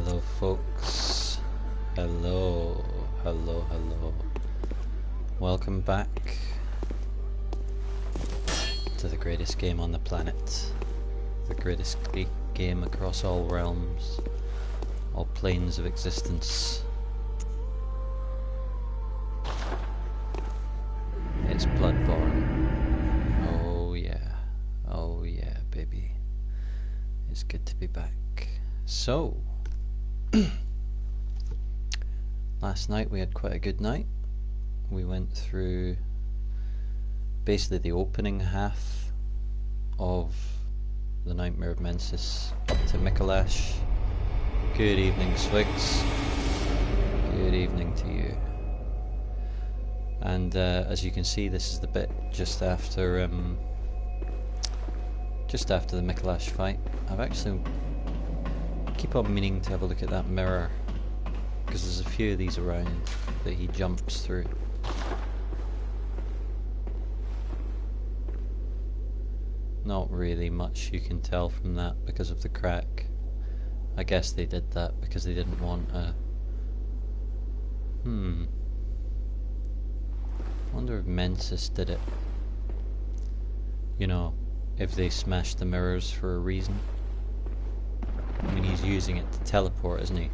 Hello folks, hello. Welcome back to the greatest game on the planet, the greatest game across all realms, all planes of existence. It's Bloodborne. Oh yeah baby, it's good to be back. So last night we had quite a good night. We went through basically the opening half of the Nightmare of Mensis up to Mikolash. Good evening, Swigs. Good evening to you. And as you can see, this is the bit just after the Mikolash fight. I've actually keep on meaning to have a look at that mirror, because there's a few of these around that he jumps through. Not really much you can tell from that because of the crack. I guess they did that because they didn't want a... wonder if Mensis did it. You know, if they smashed the mirrors for a reason. I mean, he's using it to teleport, isn't he?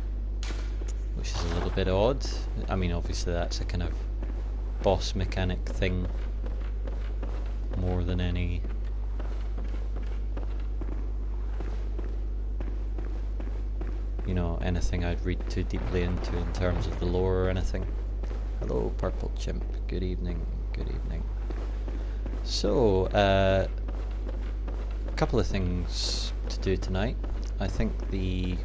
Which is a little bit odd. I mean, obviously that's a kind of boss mechanic thing more than any... you know, anything I'd read too deeply into in terms of the lore or anything. Hello, Purple Chimp. Good evening. Good evening. So, a couple of things to do tonight. I think the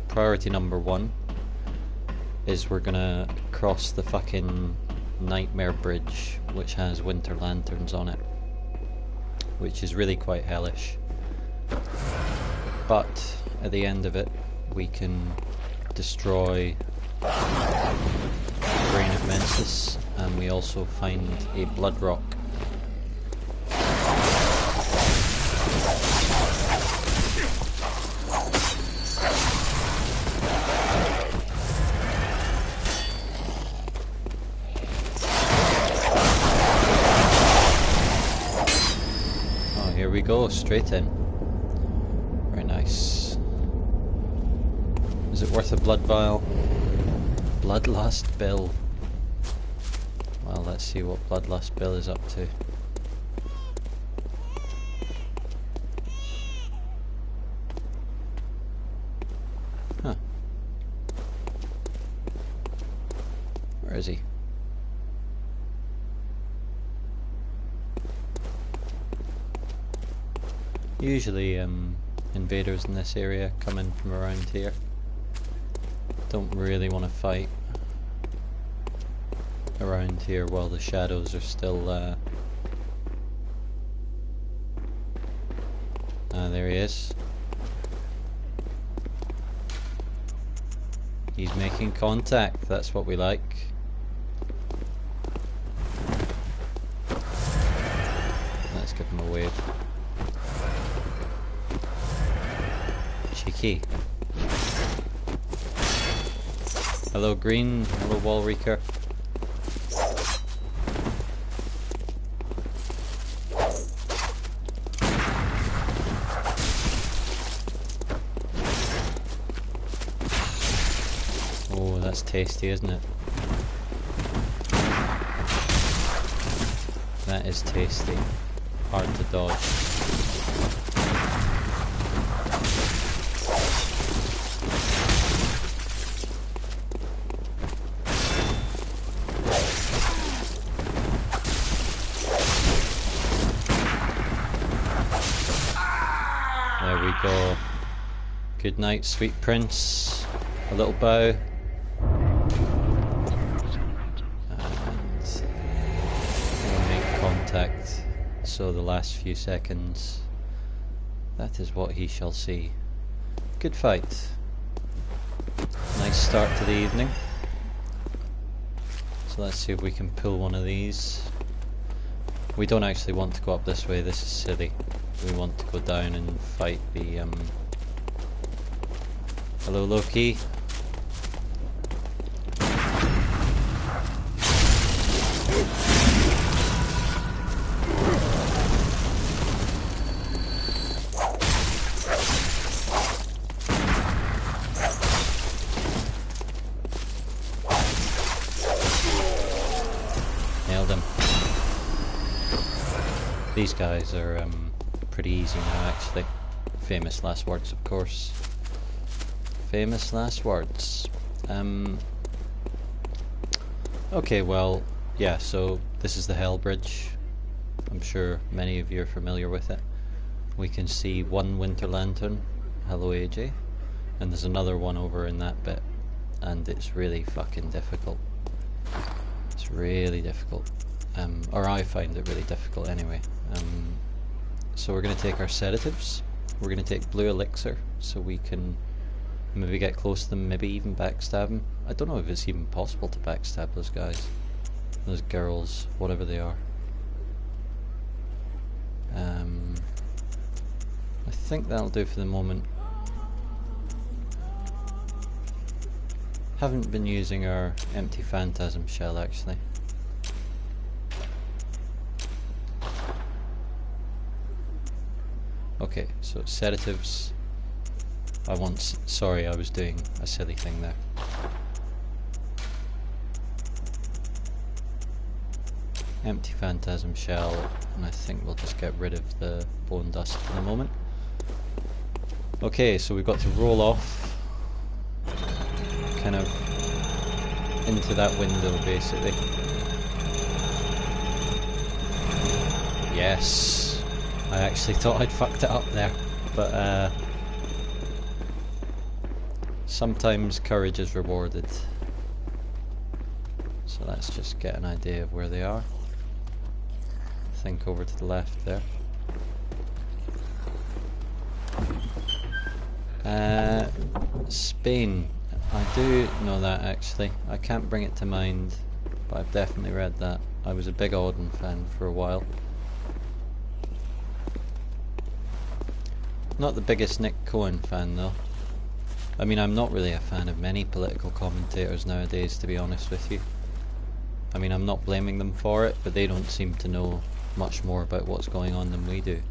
priority number one is we're gonna cross the fucking Nightmare Bridge, which has winter lanterns on it, which is really quite hellish. But at the end of it, we can destroy the Brain of Mensis, and we also find a blood rock. Oh, here we go, straight in. Very nice. Is it worth a blood vial? Bloodlust Bill. Well, let's see what Bloodlust Bill is up to. Huh. Where is he? Usually invaders in this area come in from around here. Don't really want to fight around here while the shadows are still there he is. He's making contact, that's what we like. Let's give him a wave. Cheeky. Hello Green, hello Wall Reeker. Oh, that's tasty, isn't it? That is tasty. Hard to dodge. There we go. Good night, sweet prince. A little bow. And we'll make contact. So the last few seconds, that is what he shall see. Good fight. Nice start to the evening. So let's see if we can pull one of these. We don't actually want to go up this way, this is silly. We want to go down and fight the Hello, Loki. Nailed him. These guys are pretty easy now, actually. Famous last words, of course. Famous last words. Okay, well, yeah, so this is the Hell Bridge. I'm sure many of you are familiar with it. We can see one Winter Lantern. Hello, AJ. And there's another one over in that bit. And it's really fucking difficult. It's really difficult. Or I find it really difficult anyway. So we're going to take our sedatives. We're going to take blue elixir so we can maybe get close to them, maybe even backstab them. I don't know if it's even possible to backstab those guys. Those girls, whatever they are. I think that'll do for the moment. Haven't been using our empty phantasm shell actually. Okay, so sedatives. Sorry, I was doing a silly thing there. Empty phantasm shell, and I think we'll just get rid of the bone dust for the moment. Okay, so we've got to roll off kind of into that window basically. Yes, I actually thought I'd fucked it up there, but sometimes courage is rewarded. So let's just get an idea of where they are. I think over to the left there. Spain. I do know that actually. I can't bring it to mind, but I've definitely read that. I was a big Auden fan for a while. Not the biggest Nick Cohen fan though. I mean, I'm not really a fan of many political commentators nowadays, to be honest with you. I mean, I'm not blaming them for it, but they don't seem to know much more about what's going on than we do.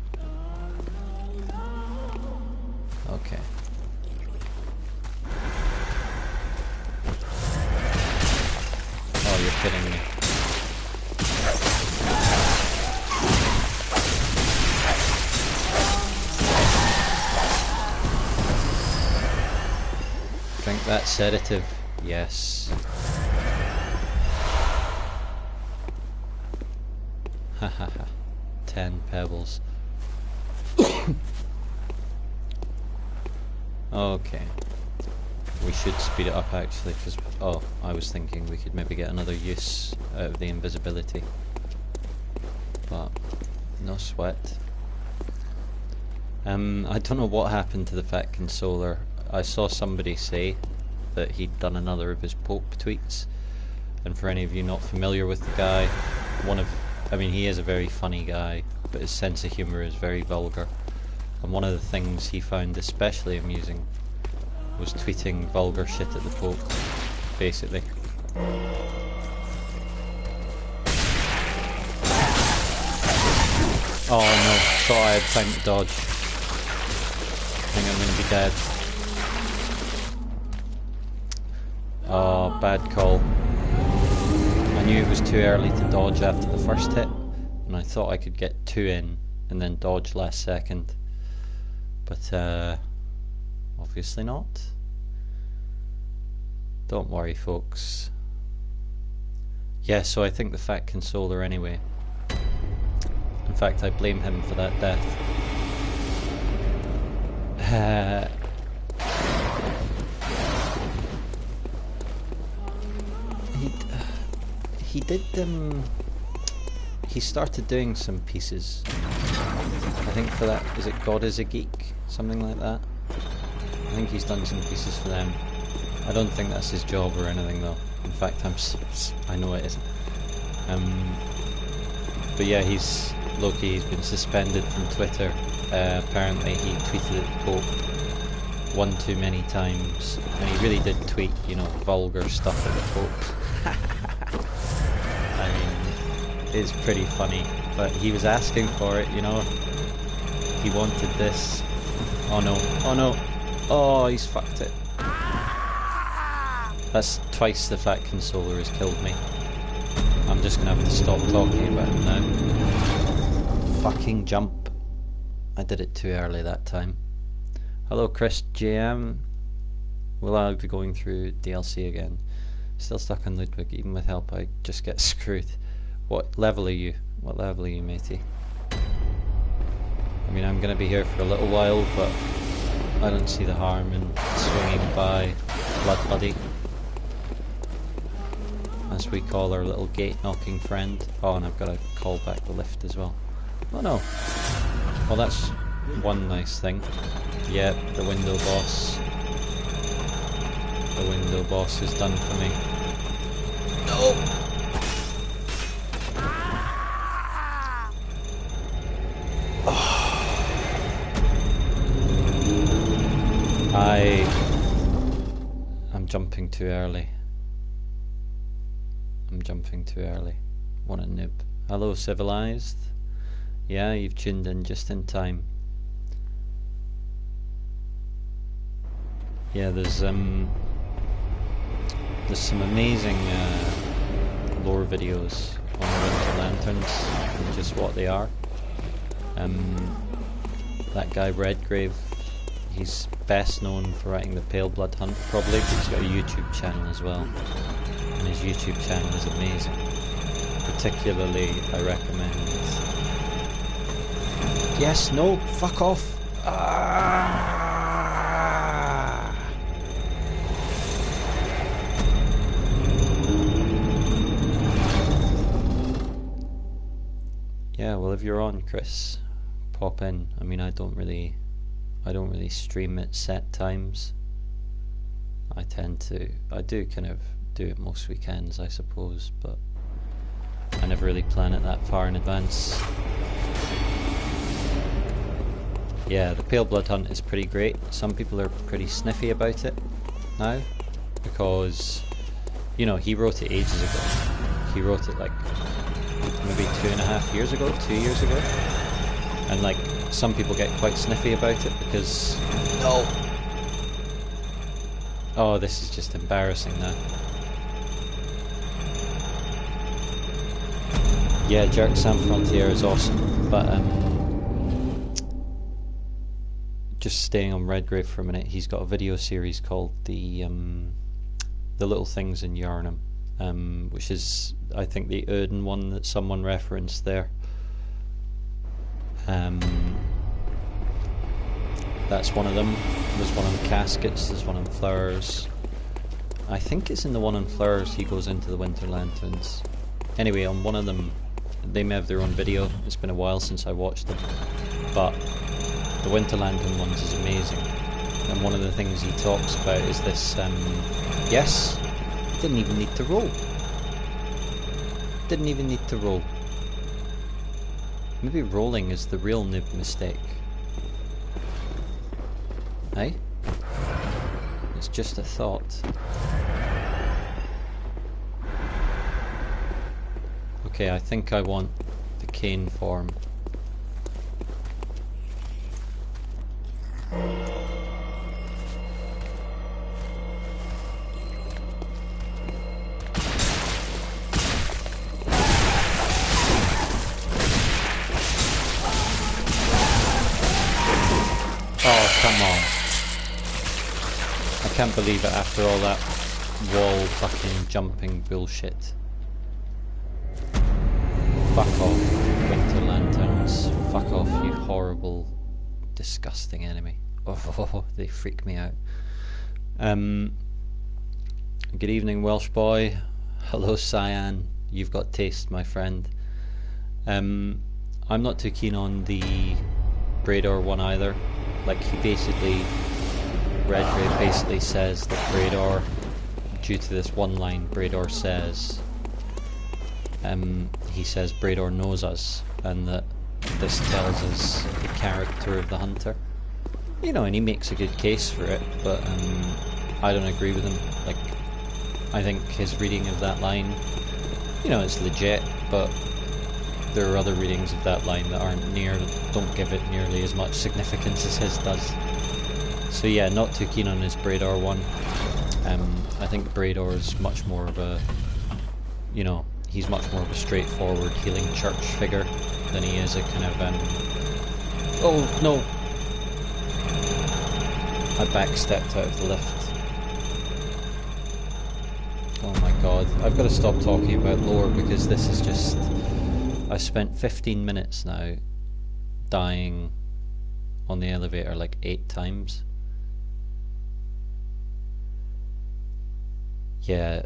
Okay. Oh, you're kidding me. Drink that sedative. Yes. Hahaha. 10 pebbles. Okay. We should speed it up actually, because I was thinking we could maybe get another use out of the invisibility. But no sweat. I don't know what happened to the Fat Consoler. I saw somebody say that he'd done another of his Pope tweets, and for any of you not familiar with the guy, I mean, he is a very funny guy, but his sense of humour is very vulgar. And one of the things he found especially amusing was tweeting vulgar shit at the Pope, basically. Oh no, thought I had time to dodge. I think I'm gonna be dead. Oh, bad call. I knew it was too early to dodge after the first hit, and I thought I could get 2 in and then dodge last second. But obviously not. Don't worry, folks. Yeah, so I think the Fat Consoler anyway. In fact, I blame him for that death. He started doing some pieces. I think for that, is it God is a Geek? Something like that. I think he's done some pieces for them. I don't think that's his job or anything though. In fact, I know it isn't. But yeah, he's been suspended from Twitter. Apparently he tweeted at the Pope one too many times, and he really did tweet, you know, vulgar stuff at the folks. I mean, it's pretty funny, but he was asking for it, you know. He wanted this. Oh no, oh no, oh, he's fucked it. That's twice the fat consoler has killed me. I'm just gonna have to stop talking about him now. Fucking jump. I did it too early that time. Hello Chris JM. Will I be going through DLC again? Still stuck on Ludwig. Even with help I just get screwed. What level are you? What level are you, matey? I mean, I'm gonna be here for a little while, but I don't see the harm in swinging by Bloody, as we call our little gate knocking friend. Oh, and I've got to call back the lift as well. Oh no. Well, that's one nice thing. Yeah, the window boss. The window boss is done for me. No! I'm jumping too early. I'm jumping too early. What a noob. Hello, Civilized. Yeah, you've tuned in just in time. Yeah, there's some amazing lore videos on the Winter Lanterns, and just what they are. That guy Redgrave, he's best known for writing the Pale Blood Hunt, probably, but he's got a YouTube channel as well, and his YouTube channel is amazing. Particularly, I recommend... Yes, no, fuck off! Ah! Yeah, well, if you're on, Chris, pop in. I mean, I don't really stream at set times. I do kind of do it most weekends, I suppose, but I never really plan it that far in advance. Yeah, the Pale Blood Hunt is pretty great. Some people are pretty sniffy about it now, because, you know, he wrote it ages ago. He wrote it like maybe 2.5 years ago, 2 years ago, and like some people get quite sniffy about it because... No! Oh, this is just embarrassing now. Yeah, Jerk Sam Frontier is awesome, but just staying on Redgrave for a minute, he's got a video series called the Little Things in Yarnum, which is, I think, the Odin one that someone referenced there. That's one of them. There's one on Caskets, there's one on Flowers. I think it's in the one on Flowers he goes into the Winter Lanterns. Anyway, on one of them, they may have their own video. It's been a while since I watched them, but the Winter Lantern ones is amazing. And one of the things he talks about is this, yes, didn't even need to roll. Didn't even need to roll. Maybe rolling is the real noob mistake. Hey? It's just a thought. Okay, I think I want the cane form. Oh, come on. I can't believe it after all that wall fucking jumping bullshit. Fuck off, Winter Lanterns. Fuck off, you horrible, disgusting enemy. Oh, they freak me out. Good evening, Welsh boy. Hello, Cyan. You've got taste, my friend. I'm not too keen on the Brador one either. Like, Redgrave basically says that Brador, due to this one line, Brador says, he says Brador knows us, and that this tells us the character of the hunter. You know, and he makes a good case for it, but I don't agree with him. Like, I think his reading of that line, you know, it's legit, but there are other readings of that line that don't give it nearly as much significance as his does. So yeah, not too keen on his Brador one. I think Brador is much more of a, you know, he's much more of a straightforward healing church figure than he is a kind of, oh no! I backstepped out of the lift. Oh my god, I've got to stop talking about lore because this is just... I've spent 15 minutes now dying on the elevator like 8 times. Yeah,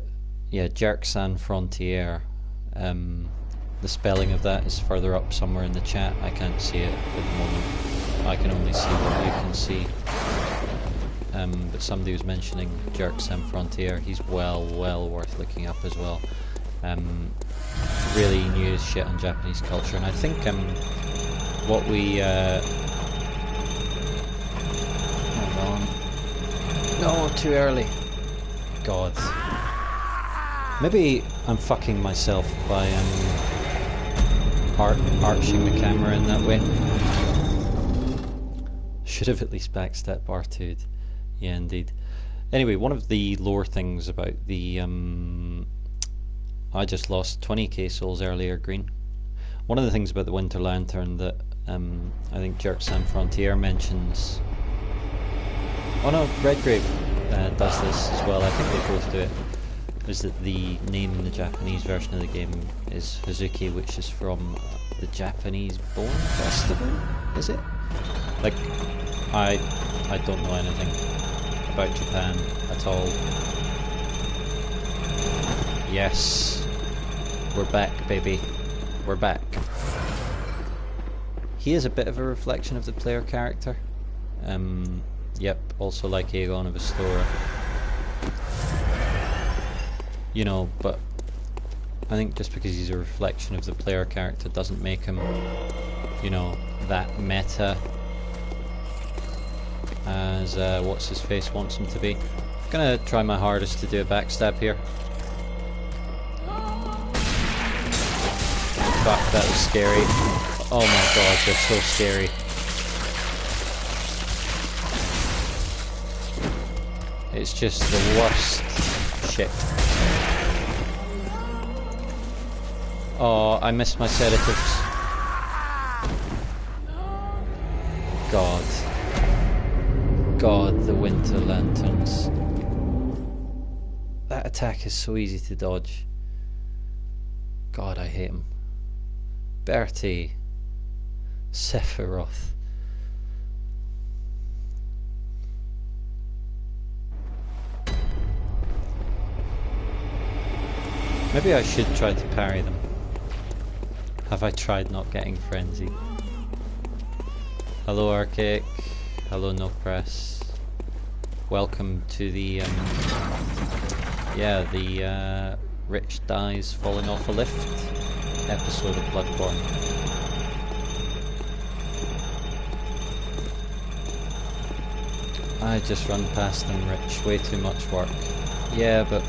Jerksan Frontier. The spelling of that is further up somewhere in the chat. I can't see it at the moment. I can only see what you can see. But somebody was mentioning Jerksan Frontier. He's well worth looking up as well. Really knew his shit on Japanese culture, and I think what we hold on. No, too early. God. Maybe I'm fucking myself by arching the camera in that way. Should have at least backstep R2'd. Yeah, indeed. Anyway, one of the lore things about the I just lost 20k souls earlier, Green. One of the things about the Winter Lantern that I think Jerksan Frontier mentions... Oh no, Redgrave does this as well. I think they both do it. Is that the name in the Japanese version of the game is Hazuki, which is from the Japanese Bone Festival, is it? Like, I don't know anything about Japan at all. Yes, we're back, baby. We're back. He is a bit of a reflection of the player character. Yep, also like Aegon of Astora. You know, but I think just because he's a reflection of the player character doesn't make him, you know, that meta as what's his face wants him to be. I'm gonna try my hardest to do a backstab here. Fuck, that was scary. Oh my god, they're so scary. It's just the worst shit. Oh, I missed my sedatives. God, the Winter Lanterns. That attack is so easy to dodge. God, I hate him. Bertie. Sephiroth. Maybe I should try to parry them. Have I tried not getting frenzied? Hello Archaic. Hello No Press. Welcome to the Rich Dies Falling Off a Lift episode of Bloodborne. I just run past them, Rich. Way too much work. Yeah, but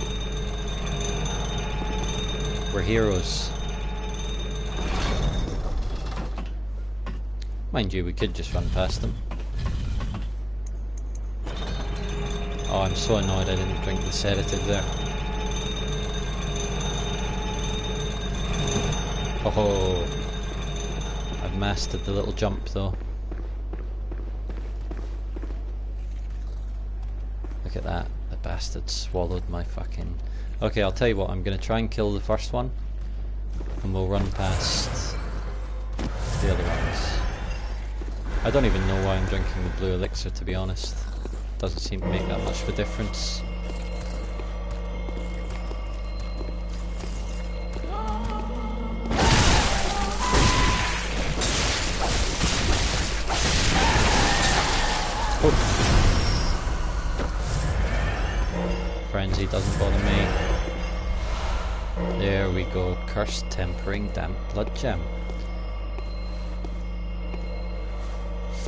we're heroes. Mind you, we could just run past them. Oh, I'm so annoyed I didn't drink the sedative there. Oh, I've mastered the little jump though. Look at that, the bastard swallowed my fucking... Okay, I'll tell you what, I'm going to try and kill the first one, and we'll run past the other ones. I don't even know why I'm drinking the blue elixir, to be honest. Doesn't seem to make that much of a difference. Oh. Frenzy doesn't bother me. There we go. Cursed Tempering Damp Blood Gem.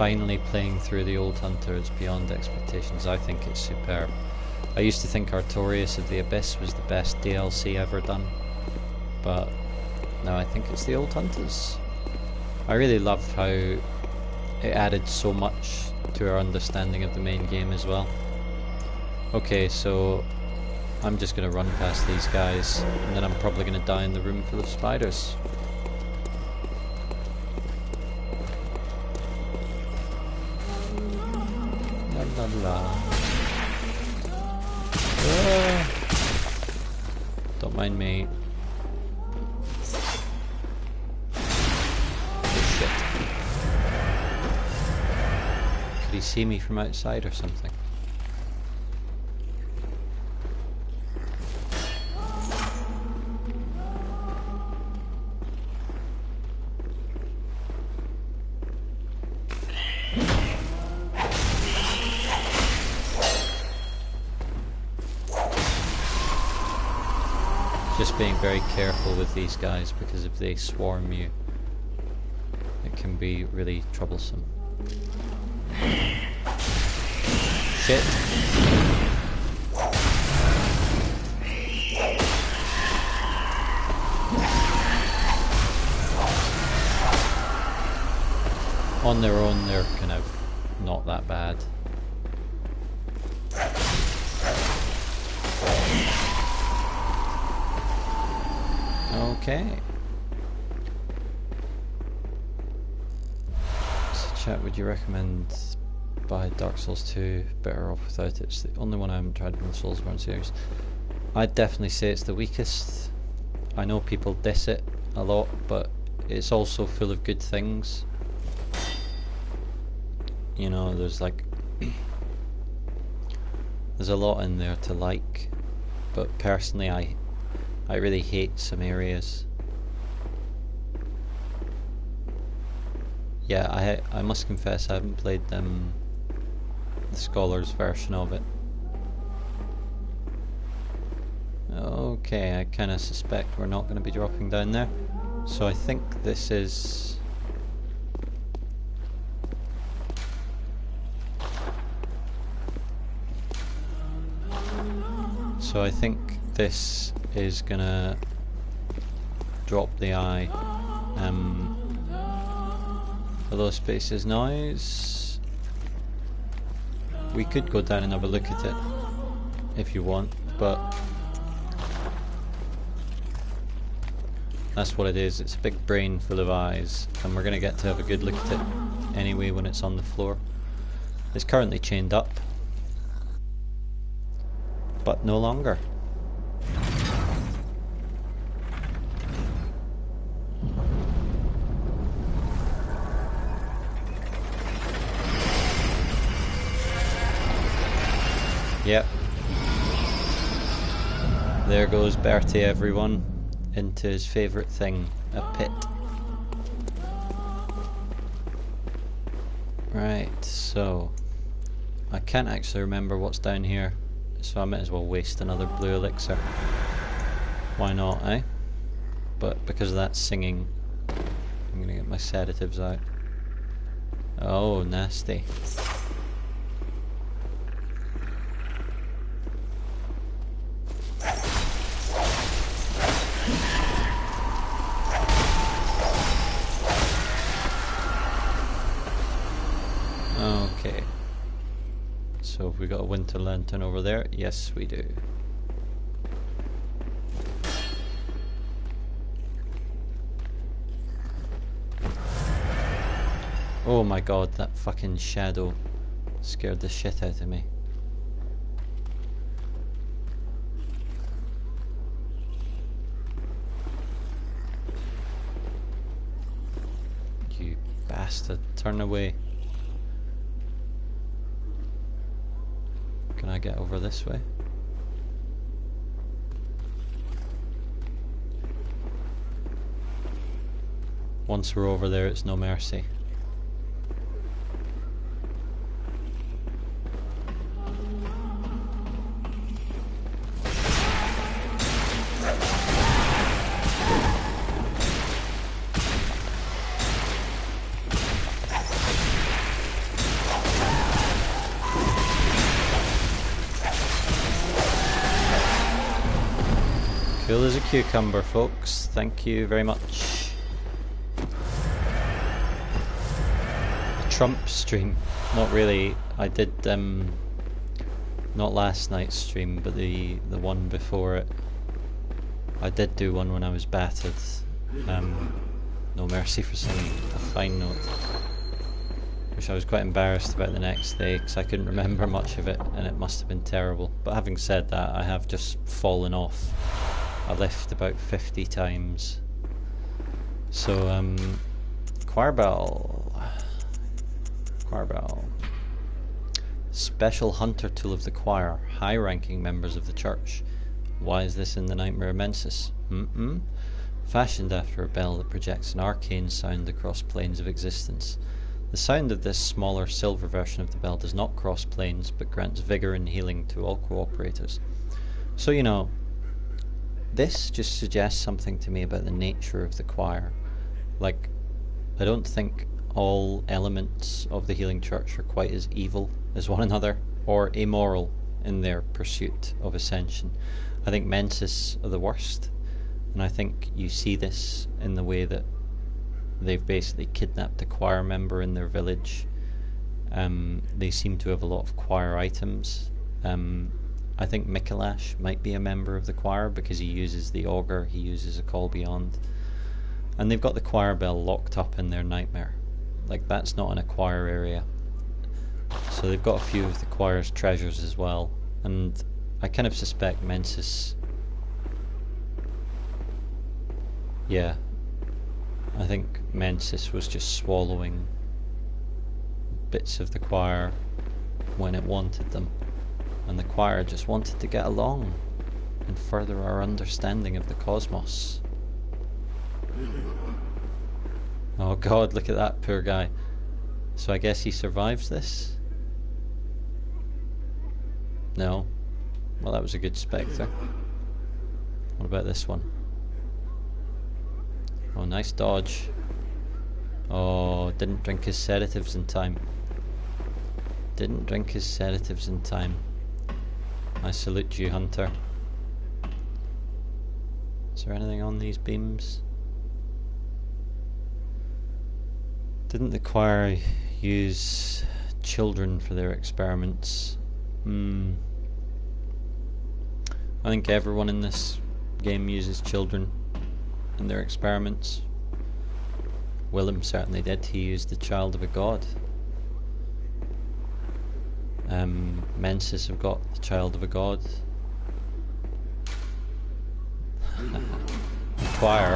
finally playing through the Old Hunter is beyond expectations. I think it's superb. I used to think Artorias of the Abyss was the best DLC ever done, but no, I think it's the Old Hunters. I really love how it added so much to our understanding of the main game as well. Okay, so I'm just going to run past these guys, and then I'm probably going to die in the room full of spiders. La la la. Don't mind me. Oh shit. Could he see me from outside or something? Just being very careful with these guys, because if they swarm you, it can be really troublesome. Shit. On their own, they're kind of not that bad. Okay. So chat, would you recommend buy Dark Souls 2? Better off without it. It's the only one I haven't tried in the Soulsborne series. I'd definitely say it's the weakest. I know people diss it a lot, but it's also full of good things. You know, there's like there's a lot in there to like, but personally I really hate some areas. Yeah, I must confess I haven't played the Scholar's version of it. Okay, I kind of suspect we're not going to be dropping down there. So I think this is... So I think this is gonna drop the eye. Hello Spaces Noise. We could go down and have a look at it if you want, but that's what it is. It's a big brain full of eyes, and we're gonna get to have a good look at it anyway when it's on the floor. It's currently chained up, but no longer. Yep. There goes Bertie, everyone, into his favourite thing, a pit. Right, so I can't actually remember what's down here, so I might as well waste another blue elixir. Why not, eh? But because of that singing, I'm gonna get my sedatives out. Oh, nasty. Okay. So have we got a winter lantern over there? Yes, we do. Oh my god, that fucking shadow scared the shit out of me. You bastard, turn away. Can I get over this way? Once we're over there, it's no mercy. Cool as a cucumber, folks. Thank you very much. A Trump stream. Not really. I did, not last night's stream, but the one before it. I did do one when I was battered. No mercy for singing a fine note, which I was quite embarrassed about the next day because I couldn't remember much of it and it must have been terrible. But having said that, I have just fallen off a lift about 50 times. So, choir bell. Special hunter tool of the choir, high-ranking members of the church. Why is this in the Nightmare Mensis? Fashioned after a bell that projects an arcane sound across planes of existence. The sound of this smaller silver version of the bell does not cross planes, but grants vigor and healing to all cooperators. So, you know, this just suggests something to me about the nature of the choir. Like, I don't think all elements of the healing church are quite as evil as one another, or immoral in their pursuit of ascension. I think Mensis are the worst, and I think you see this in the way that they've basically kidnapped a choir member in their village. They seem to have a lot of choir items. I think Mikolash might be a member of the choir because he uses the auger, he uses a call beyond. And they've got the choir bell locked up in their nightmare. Like, that's not in a choir area. So they've got a few of the choir's treasures as well. And I kind of suspect Mensis... Yeah. I think Mensis was just swallowing bits of the choir when it wanted them. And the choir just wanted to get along and further our understanding of the cosmos. Oh god, look at that poor guy. So I guess he survives this? No. Well, that was a good spectre. What about this one? Oh, nice dodge. Oh, didn't drink his sedatives in time. Didn't drink his sedatives in time. I salute you, Hunter. Is there anything on these beams? Didn't the choir use children for their experiments? I think everyone in this game uses children in their experiments. Willem certainly did. He used the child of a god. Mensis have got the child of a god. The choir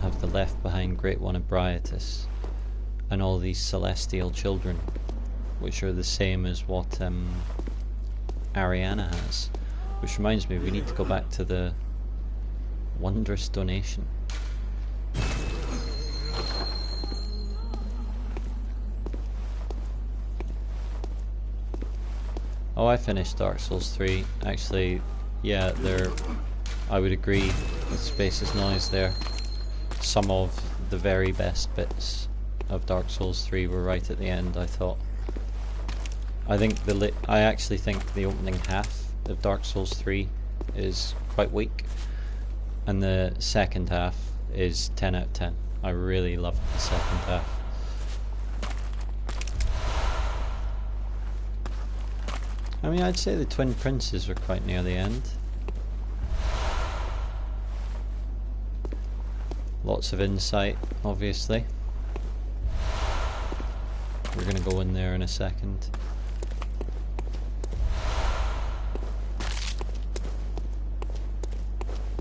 have the left behind Great One Ebrietas and all these celestial children, which are the same as what Ariana has. Which reminds me, we need to go back to the wondrous donation. Oh, I finished Dark Souls 3. Actually, yeah, I would agree with Space's noise there. Some of the very best bits of Dark Souls 3 were right at the end, I thought. I actually think the opening half of Dark Souls 3 is quite weak, and the second half is 10 out of 10. I really loved the second half. I mean, I'd say the Twin Princes were quite near the end. Lots of insight, obviously. We're going to go in there in a second.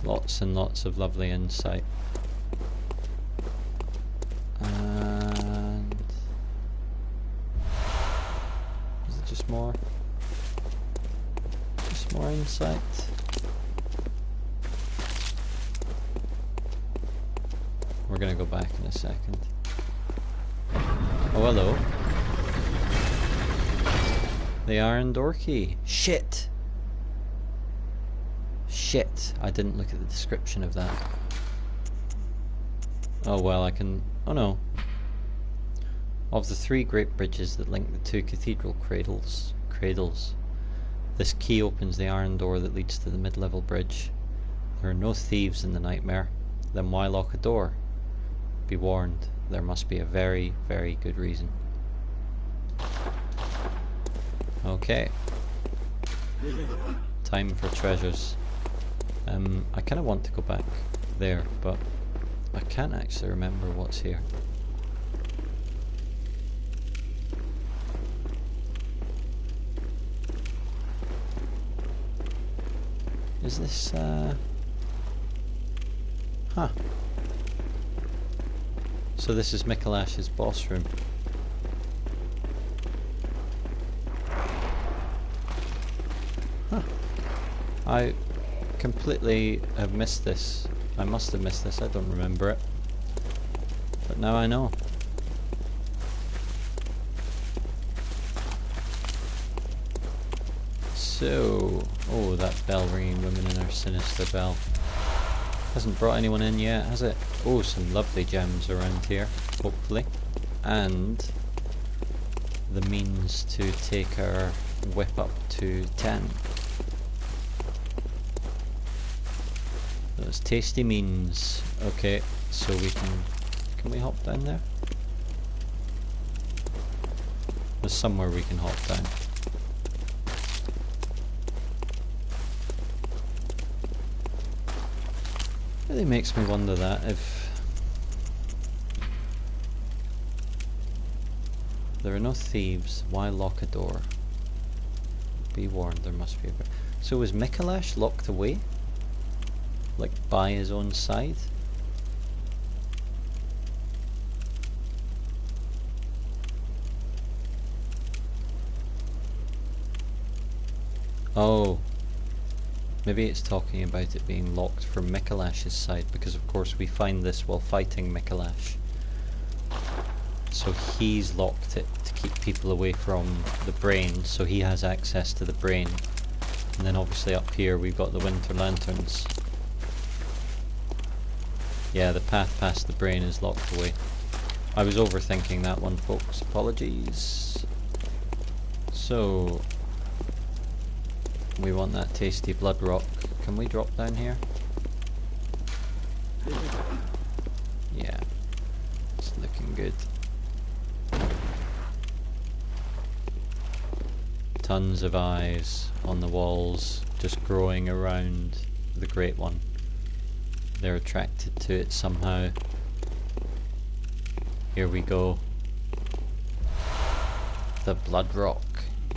Lots and lots of lovely insight. And... is it just more? Just more insight? We're gonna go back in a second. Oh, hello. The Iron Door Key. Shit! Shit, I didn't look at the description of that. Oh well, I can... oh no. Of the 3 great bridges that link the 2 cathedral cradles, This key opens the iron door that leads to the mid-level bridge. There are no thieves in the nightmare. Then why lock a door? Be warned, there must be a very, very good reason. Okay. Time for treasures. I kind of want to go back there, but I can't actually remember what's here. Is this, huh. So this is Mikolash's boss room. Huh. I completely have missed this. I must have missed this, I don't remember it. But now I know. So, oh, that bell ringing, women in her sinister bell. Hasn't brought anyone in yet, has it? Oh, some lovely gems around here, hopefully. And the means to take our whip up to 10. Those tasty means. Okay, so we can we hop down there? There's somewhere we can hop down. Really makes me wonder that if there are no thieves, why lock a door? Be warned, there must be a... So was Mikolash locked away? Like by his own side? Oh. Maybe it's talking about it being locked from Mikolash's side, because of course we find this while fighting Mikolash. So he's locked it to keep people away from the brain, so he has access to the brain. And then obviously up here we've got the winter lanterns. Yeah, the path past the brain is locked away. I was overthinking that one, folks. Apologies. So... we want that tasty blood rock. Can we drop down here? Yeah. It's looking good. Tons of eyes on the walls, just growing around the Great One. They're attracted to it somehow. Here we go. The blood rock.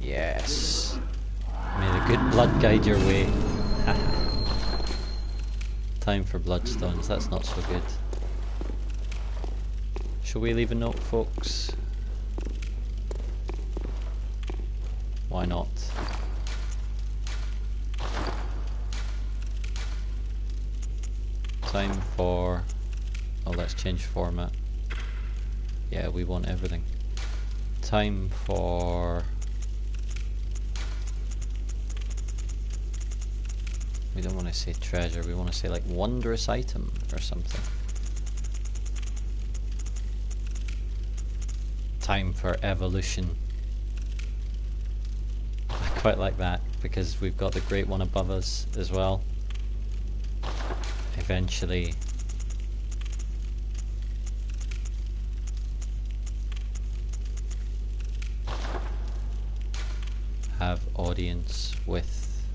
Yes. May the good blood guide your way. Time for bloodstones, that's not so good. Shall we leave a note, folks? Why not? Time for... oh, let's change format. Yeah, we want everything. Time for... we don't want to say treasure, we want to say like wondrous item or something. Time for evolution. I quite like that because we've got the Great One above us as well. Eventually have audience with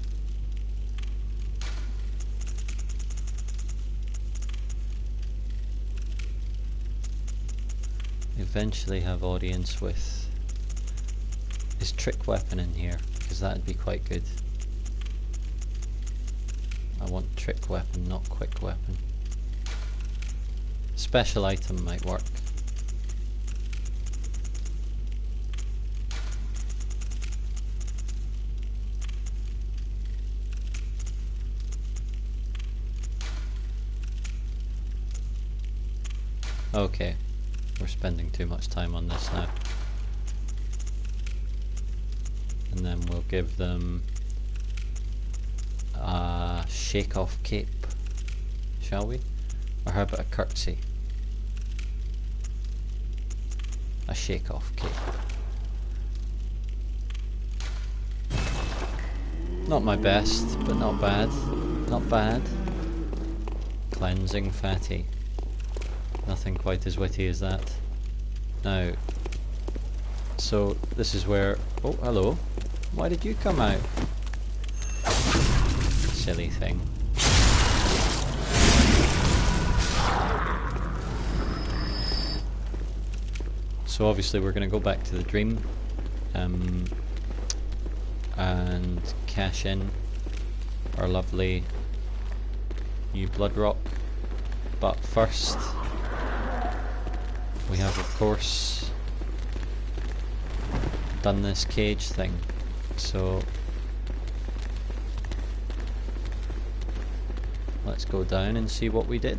his trick weapon in here, because that'd be quite good. I want trick weapon, not quick weapon. Special item might work. Okay, we're spending too much time on this now. And then we'll give them a shake off cape, shall we? Or how about a curtsy? A shake off cape. Not my best, but not bad. Not bad. Cleansing fatty. Nothing quite as witty as that. Now, so this is where... Oh, hello. Why did you come out? Silly thing. So obviously we're going to go back to the dream and cash in our lovely new blood rock. But first we have, of course, done this cage thing. So let's go down and see what we did.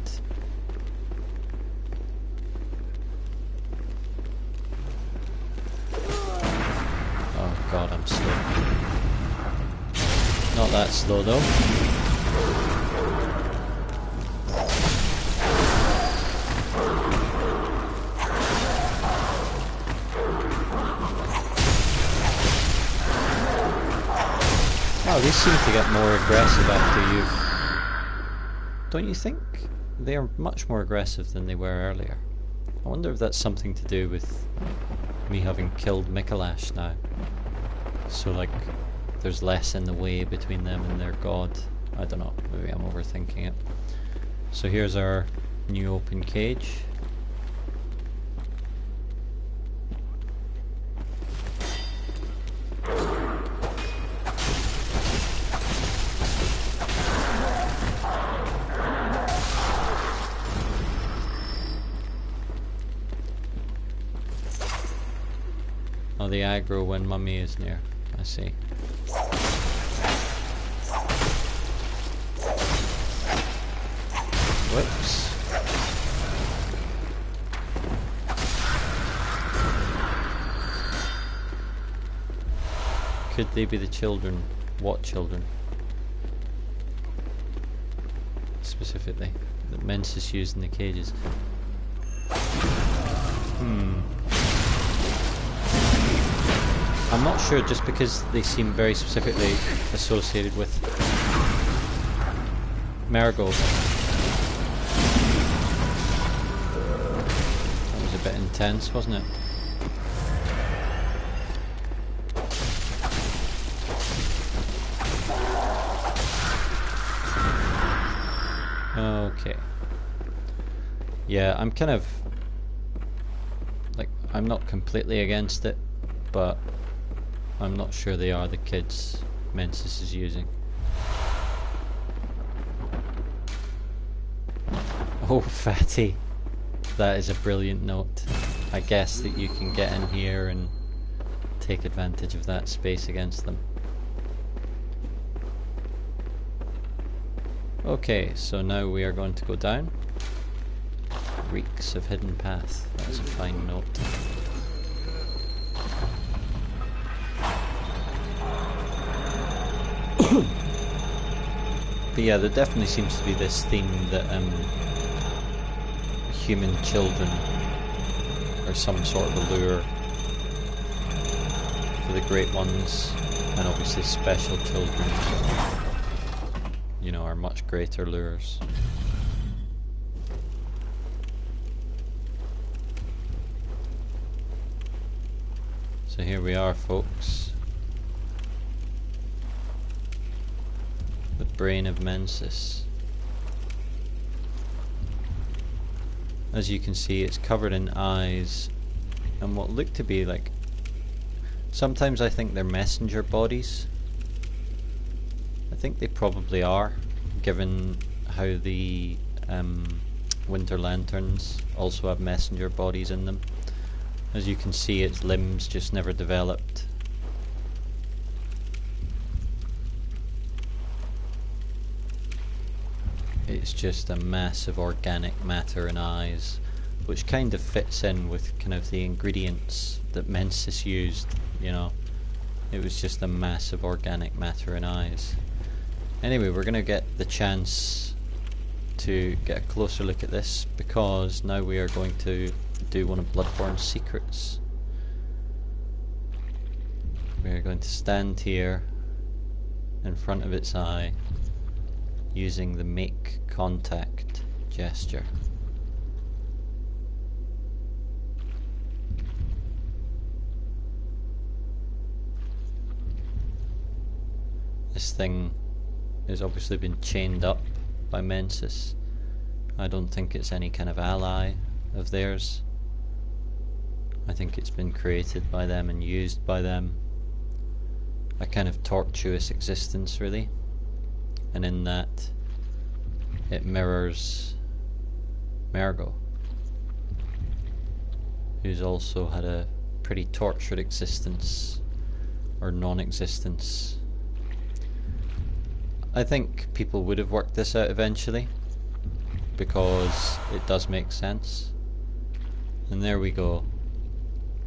Oh god, I'm slow. Not that slow though. Oh, these seem to get more aggressive after you... Don't you think? They are much more aggressive than they were earlier. I wonder if that's something to do with me having killed Mikolash now. So like, there's less in the way between them and their god. I don't know, maybe I'm overthinking it. So here's our new open cage. Oh, the aggro when mummy is near. I see. Whoops. Could they be the children? What children? Specifically, that Mensis used in the cages. I'm not sure, just because they seem very specifically associated with Marigold. That was a bit intense, wasn't it? Okay. Yeah, I'm kind of... like, I'm not completely against it, but I'm not sure they are the kids Mensis is using. Oh, fatty. That is a brilliant note. I guess that you can get in here and take advantage of that space against them. Okay, so now we are going to go down. Reeks of hidden path. That's a fine note. But yeah, there definitely seems to be this theme that human children are some sort of a lure for the great ones, and obviously special children, you know, are much greater lures. So here we are, folks. The brain of Mensis. As you can see, it's covered in eyes and what look to be like... Sometimes I think they're messenger bodies. I think they probably are, given how the Winter Lanterns also have messenger bodies in them. As you can see, its limbs just never developed. It's just a mass of organic matter and eyes, which kind of fits in with kind of the ingredients that Mensis used, you know. It was just a mass of organic matter and eyes. Anyway, we're going to get the chance to get a closer look at this, because now we are going to do one of Bloodborne's secrets. We are going to stand here in front of its eye using the make contact gesture. This thing has obviously been chained up by Mensis. I don't think it's any kind of ally of theirs. I think it's been created by them and used by them. A kind of tortuous existence, really. And in that, it mirrors Mergo, who's also had a pretty tortured existence, or non-existence. I think people would have worked this out eventually, because it does make sense. And there we go.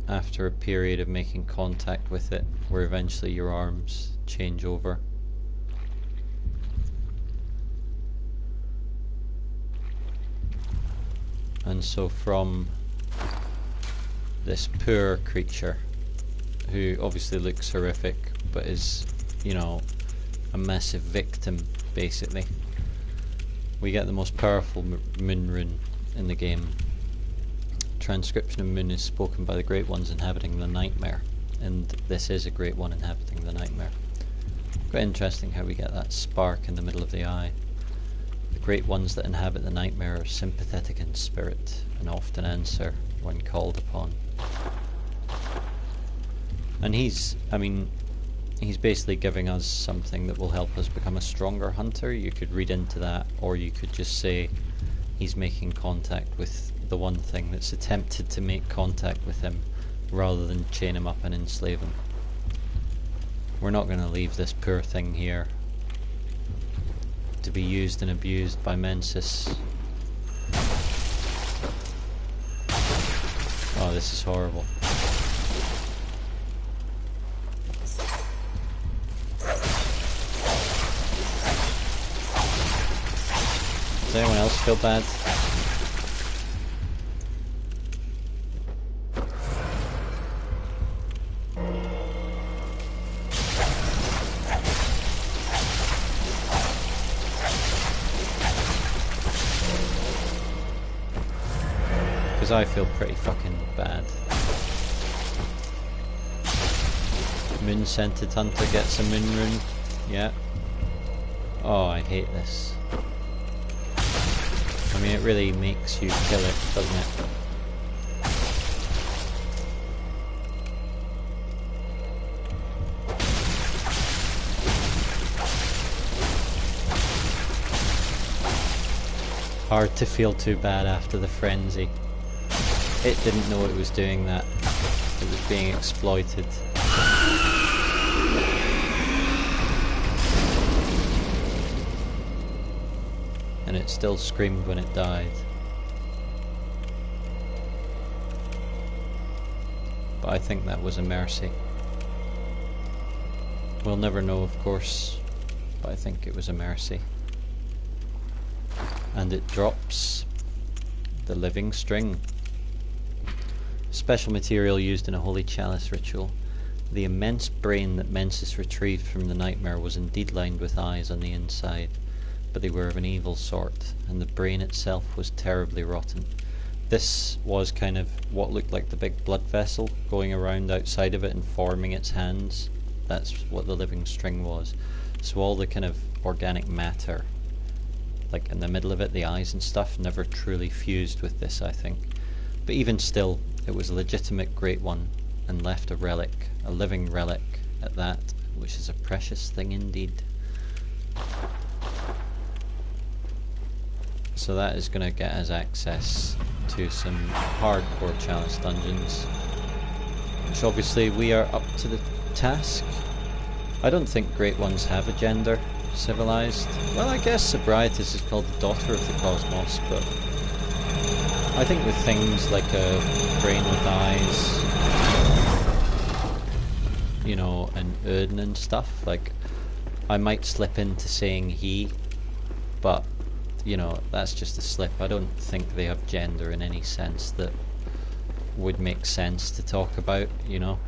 After a period of making contact with it, where eventually your arms change over. And so from this poor creature, who obviously looks horrific, but is, you know, a massive victim, basically, we get the most powerful moon rune in the game. Transcription of moon is spoken by the Great Ones inhabiting the nightmare, and this is a Great One inhabiting the nightmare. Quite interesting how we get that spark in the middle of the eye. The Great Ones that inhabit the nightmare are sympathetic in spirit and often answer when called upon. And he's basically giving us something that will help us become a stronger hunter. You could read into that, or you could just say he's making contact with the one thing that's attempted to make contact with him, rather than chain him up and enslave him. We're not going to leave this poor thing here to be used and abused by Mensis. Oh, this is horrible. Does anyone else feel bad? Because I feel pretty fucking bad. Moon-scented hunter gets a moon rune. Yeah. Oh, I hate this. I mean, it really makes you kill it, doesn't it? Hard to feel too bad after the frenzy. It didn't know it was doing that. It was being exploited. And it still screamed when it died. But I think that was a mercy. We'll never know, of course, but I think it was a mercy. And it drops the living string. Special material used in a holy chalice ritual. The immense brain that Mensis retrieved from the nightmare was indeed lined with eyes on the inside, but they were of an evil sort, and the brain itself was terribly rotten. This was kind of what looked like the big blood vessel going around outside of it and forming its hands. That's what the living string was. So all the kind of organic matter, like in the middle of it, the eyes and stuff, never truly fused with this, I think. But even still, it was a legitimate Great One, and left a relic, a living relic at that, which is a precious thing indeed. So that is going to get us access to some hardcore chalice dungeons, which obviously we are up to the task. I don't think Great Ones have a gender, civilized. Well, I guess Sobrietous is called the daughter of the cosmos, but I think with things like a brain with eyes, you know, and Odin and stuff, like, I might slip into saying he, but, you know, that's just a slip. I don't think they have gender in any sense that would make sense to talk about, you know.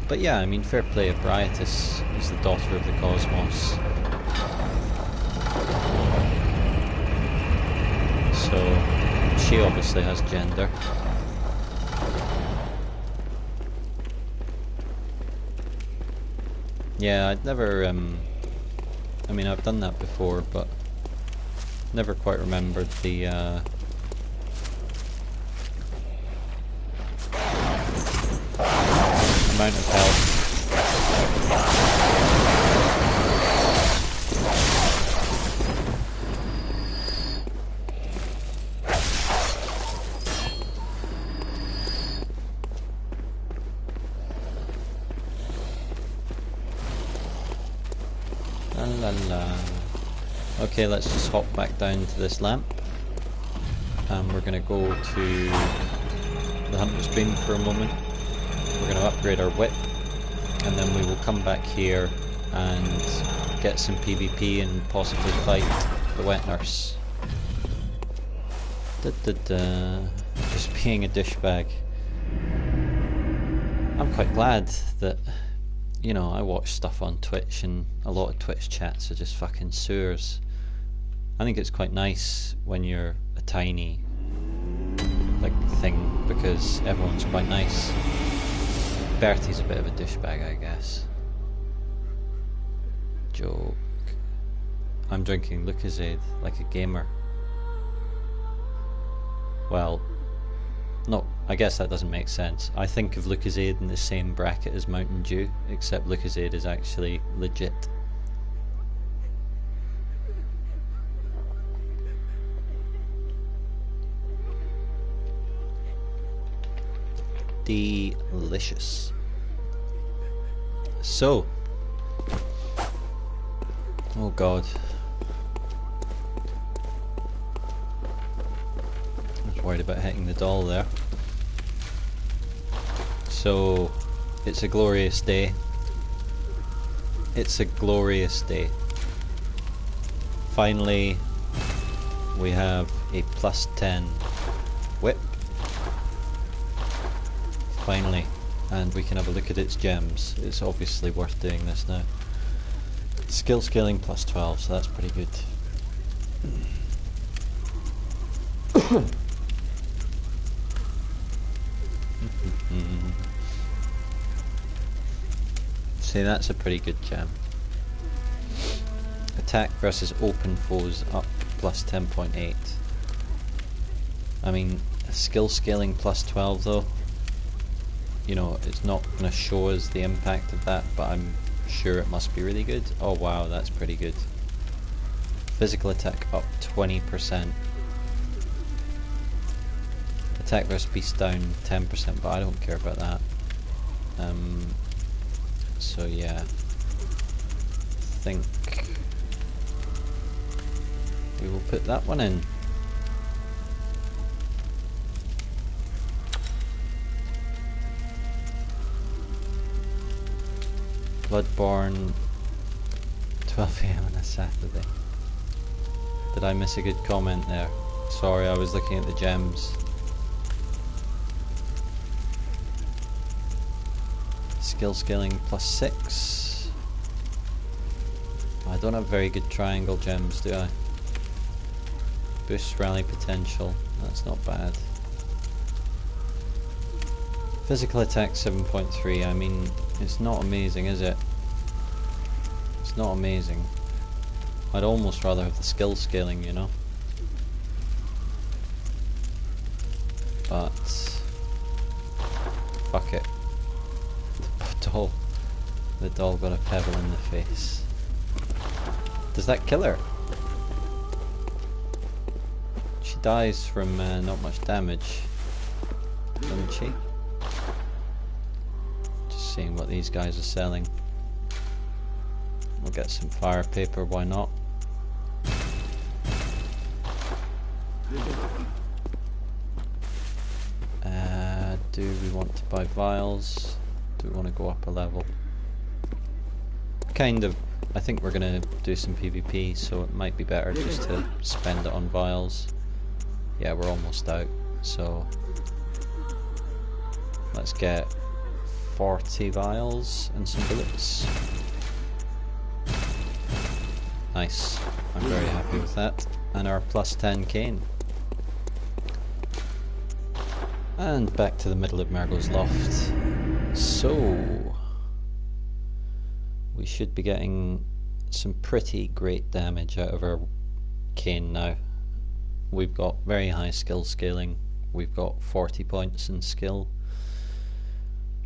But yeah, I mean, fair play. Briatis is the daughter of the cosmos. So she obviously has gender. Yeah, I'd never, I mean, I've done that before, but never quite remembered the, amount of health. La la la. Okay, let's just hop back down to this lamp. And we're gonna go to the hunter stream for a moment. We're gonna upgrade our whip, and then we will come back here and get some PvP and possibly fight the wet nurse. Da da da. Just being a douchebag. I'm quite glad that, you know, I watch stuff on Twitch and a lot of Twitch chats are just fucking sewers. I think it's quite nice when you're a tiny thing because everyone's quite nice. Bertie's a bit of a douchebag, I guess. Joke. I'm drinking Lucozade like a gamer. Well, no, I guess that doesn't make sense. I think of Lucozade in the same bracket as Mountain Dew, except Lucozade is actually legit. Delicious. So, oh god, I was worried about hitting the doll there. So, it's a glorious day. It's a glorious day. Finally, we have a +10 whip. Finally, and we can have a look at its gems. It's obviously worth doing this now. Skill scaling +12, so that's pretty good. See, that's a pretty good gem. Attack versus open foes up +10.8. I mean, skill scaling +12 though. You know, it's not going to show us the impact of that, but I'm sure it must be really good. Oh wow, that's pretty good. Physical attack up 20%. Attack versus beast down 10%, but I don't care about that. So yeah, I think we will put that one in. Bloodborne, 12 AM on a Saturday. Did I miss a good comment there? Sorry, I was looking at the gems. Skill scaling +6. I don't have very good triangle gems, do I? Boost rally potential, that's not bad. Physical attack 7.3, I mean, it's not amazing, is it? It's not amazing. I'd almost rather have the skill scaling, you know? But fuck it. The doll got a pebble in the face. Does that kill her? She dies from not much damage, doesn't she? Just seeing what these guys are selling. We'll get some fire paper, why not? Do we want to buy vials? Do we want to go up a level? Kind of. I think we're going to do some PvP, so it might be better just to spend it on vials. Yeah, we're almost out, so let's get 40 vials and some bullets. Nice. I'm very happy with that. And our plus 10 cane. And back to the middle of Mergo's loft. So we should be getting some pretty great damage out of our cane now. We've got very high skill scaling. We've got 40 points in skill.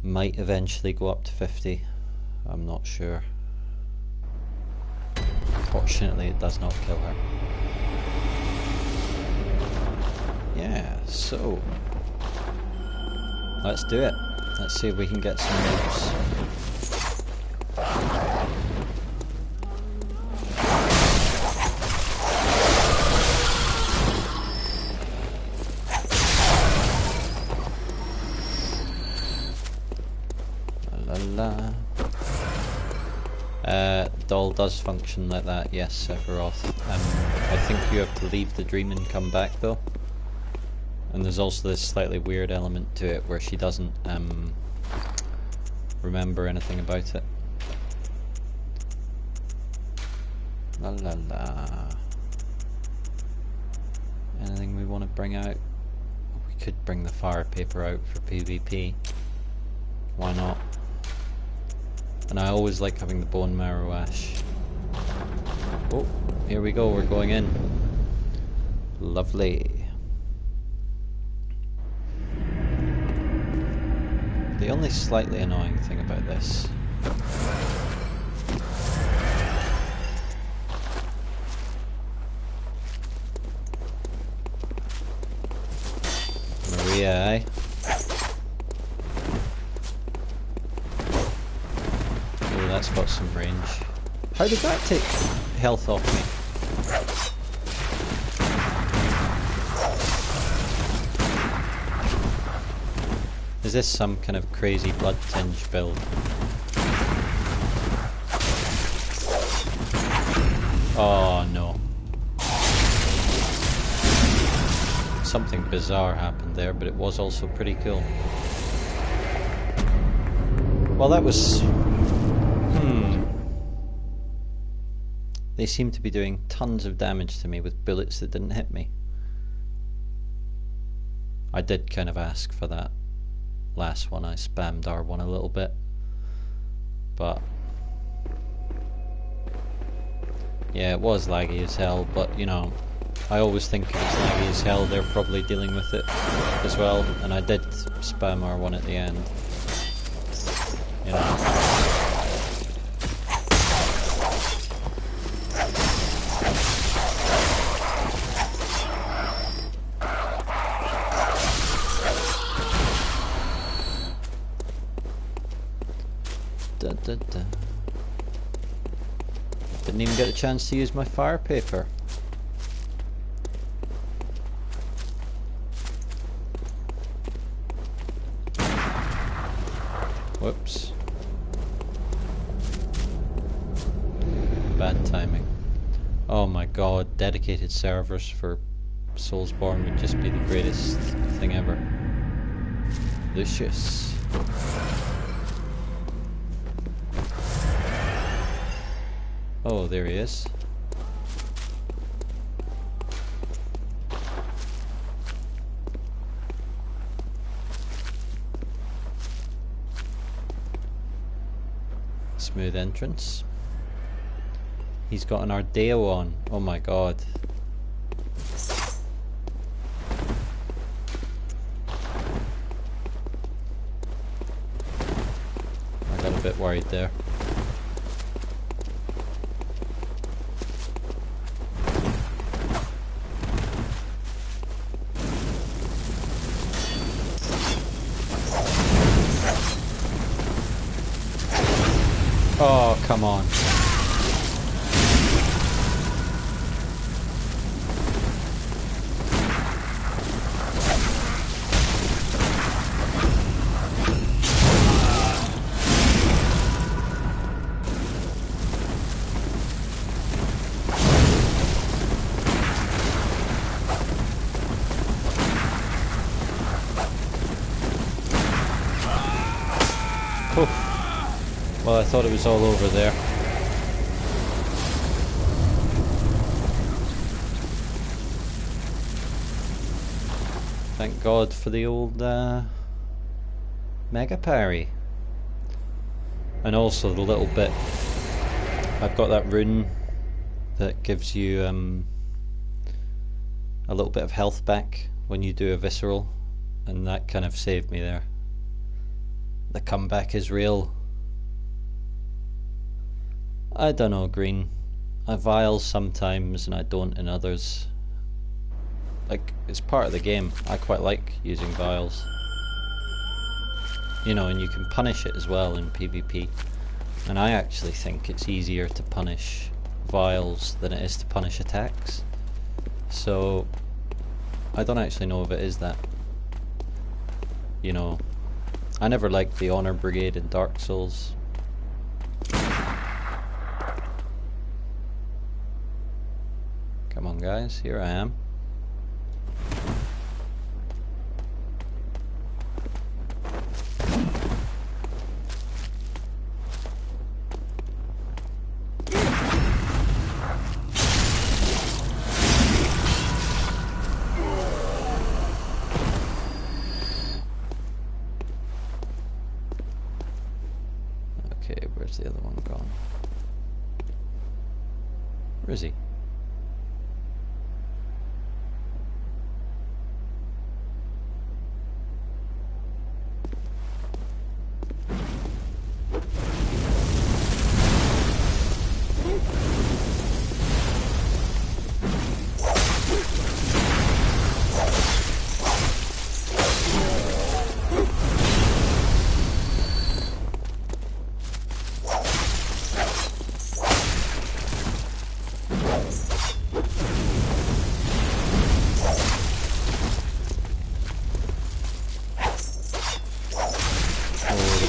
Might eventually go up to 50. I'm not sure. Fortunately, it does not kill her. Yeah, so let's do it. Let's see if we can get some moves. Doll does function like that, yes, Sephiroth. I think you have to leave the dream and come back though. And there's also this slightly weird element to it where she doesn't remember anything about it. La la la. Anything we want to bring out? We could bring the fire paper out for PvP. Why not? And I always like having the bone marrow ash. Oh, here we go, we're going in. Lovely. The only slightly annoying thing about this Maria, eh? Oh, that's got some range. How did that take health off me? Is this some kind of crazy blood tinge build? Oh no. Something bizarre happened there, but it was also pretty cool. Well, that was... They seem to be doing tons of damage to me with bullets that didn't hit me. I did kind of ask for that last one. I spammed R1 a little bit. But... yeah, it was laggy as hell, but you know, I always think if it's laggy as hell, they're probably dealing with it as well, and I did spam R1 at the end. You know. Didn't even get a chance to use my fire paper. Whoops. Bad timing. Oh my god, dedicated servers for Soulsborne would just be the greatest thing ever. Lucius. Oh, there he is. Smooth entrance. He's got an Ardeo on. Oh my god. I got a bit worried there. Oh, come on. thought it was all over there. Thank God for the old mega parry. And also the little bit, I've got that rune that gives you a little bit of health back when you do a visceral, and that kind of saved me there. The comeback is real. I don't know, Green. I vials sometimes and I don't in others. Like, it's part of the game. I quite like using vials. You know, and you can punish it as well in PvP. And I actually think it's easier to punish vials than it is to punish attacks. So, I don't actually know if it is that. You know, I never liked the Honor Brigade in Dark Souls. Come on guys, here I am. Okay, where's the other one gone? Where is he?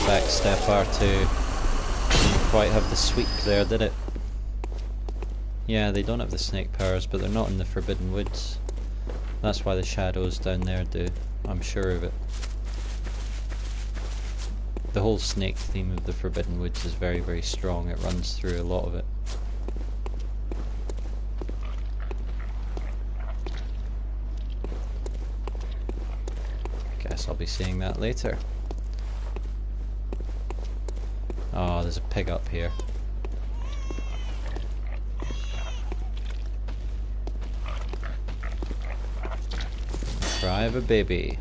Backstep R2 didn't quite have the sweep there, did it? Yeah, they don't have the snake powers, but they're not in the Forbidden Woods. That's why the shadows down there do. I'm sure of it. The whole snake theme of the Forbidden Woods is very, very strong. It runs through a lot of it. Guess I'll be seeing that later. Oh, there's a pig up here. Cry of a baby.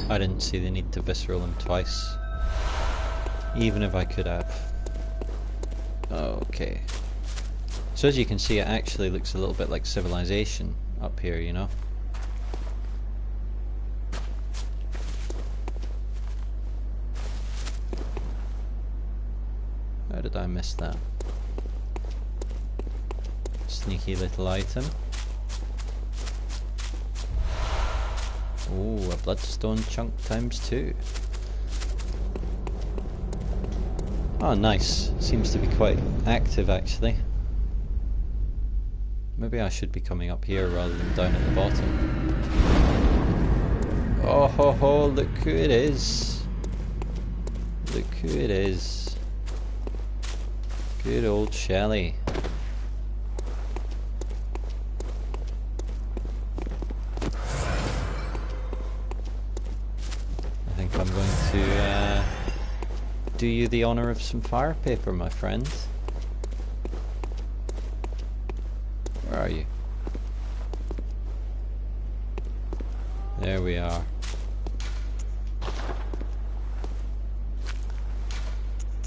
I didn't see the need to visceral him twice, even if I could have. Okay. So as you can see, it actually looks a little bit like Civilization up here, you know? How did I miss that? Sneaky little item. Ooh, a bloodstone chunk ×2. Oh, nice. Seems to be quite active, actually. Maybe I should be coming up here rather than down at the bottom. Oh ho ho, look who it is. Look who it is. Good old Shelley. I'm going to do you the honour of some fire paper, my friend. Where are you? There we are.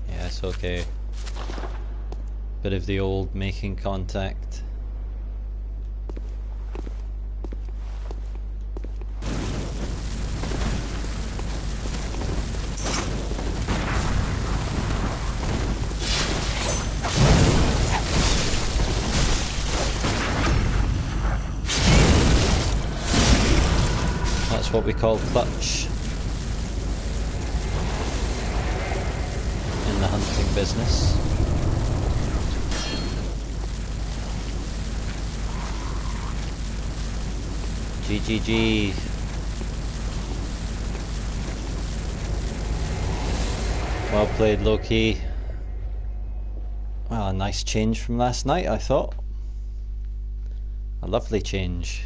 Yeah, it's okay. Bit of the old making contact. What we call clutch. business. GGG. Well played, Loki. Well, a nice change from last night, I thought. A lovely change.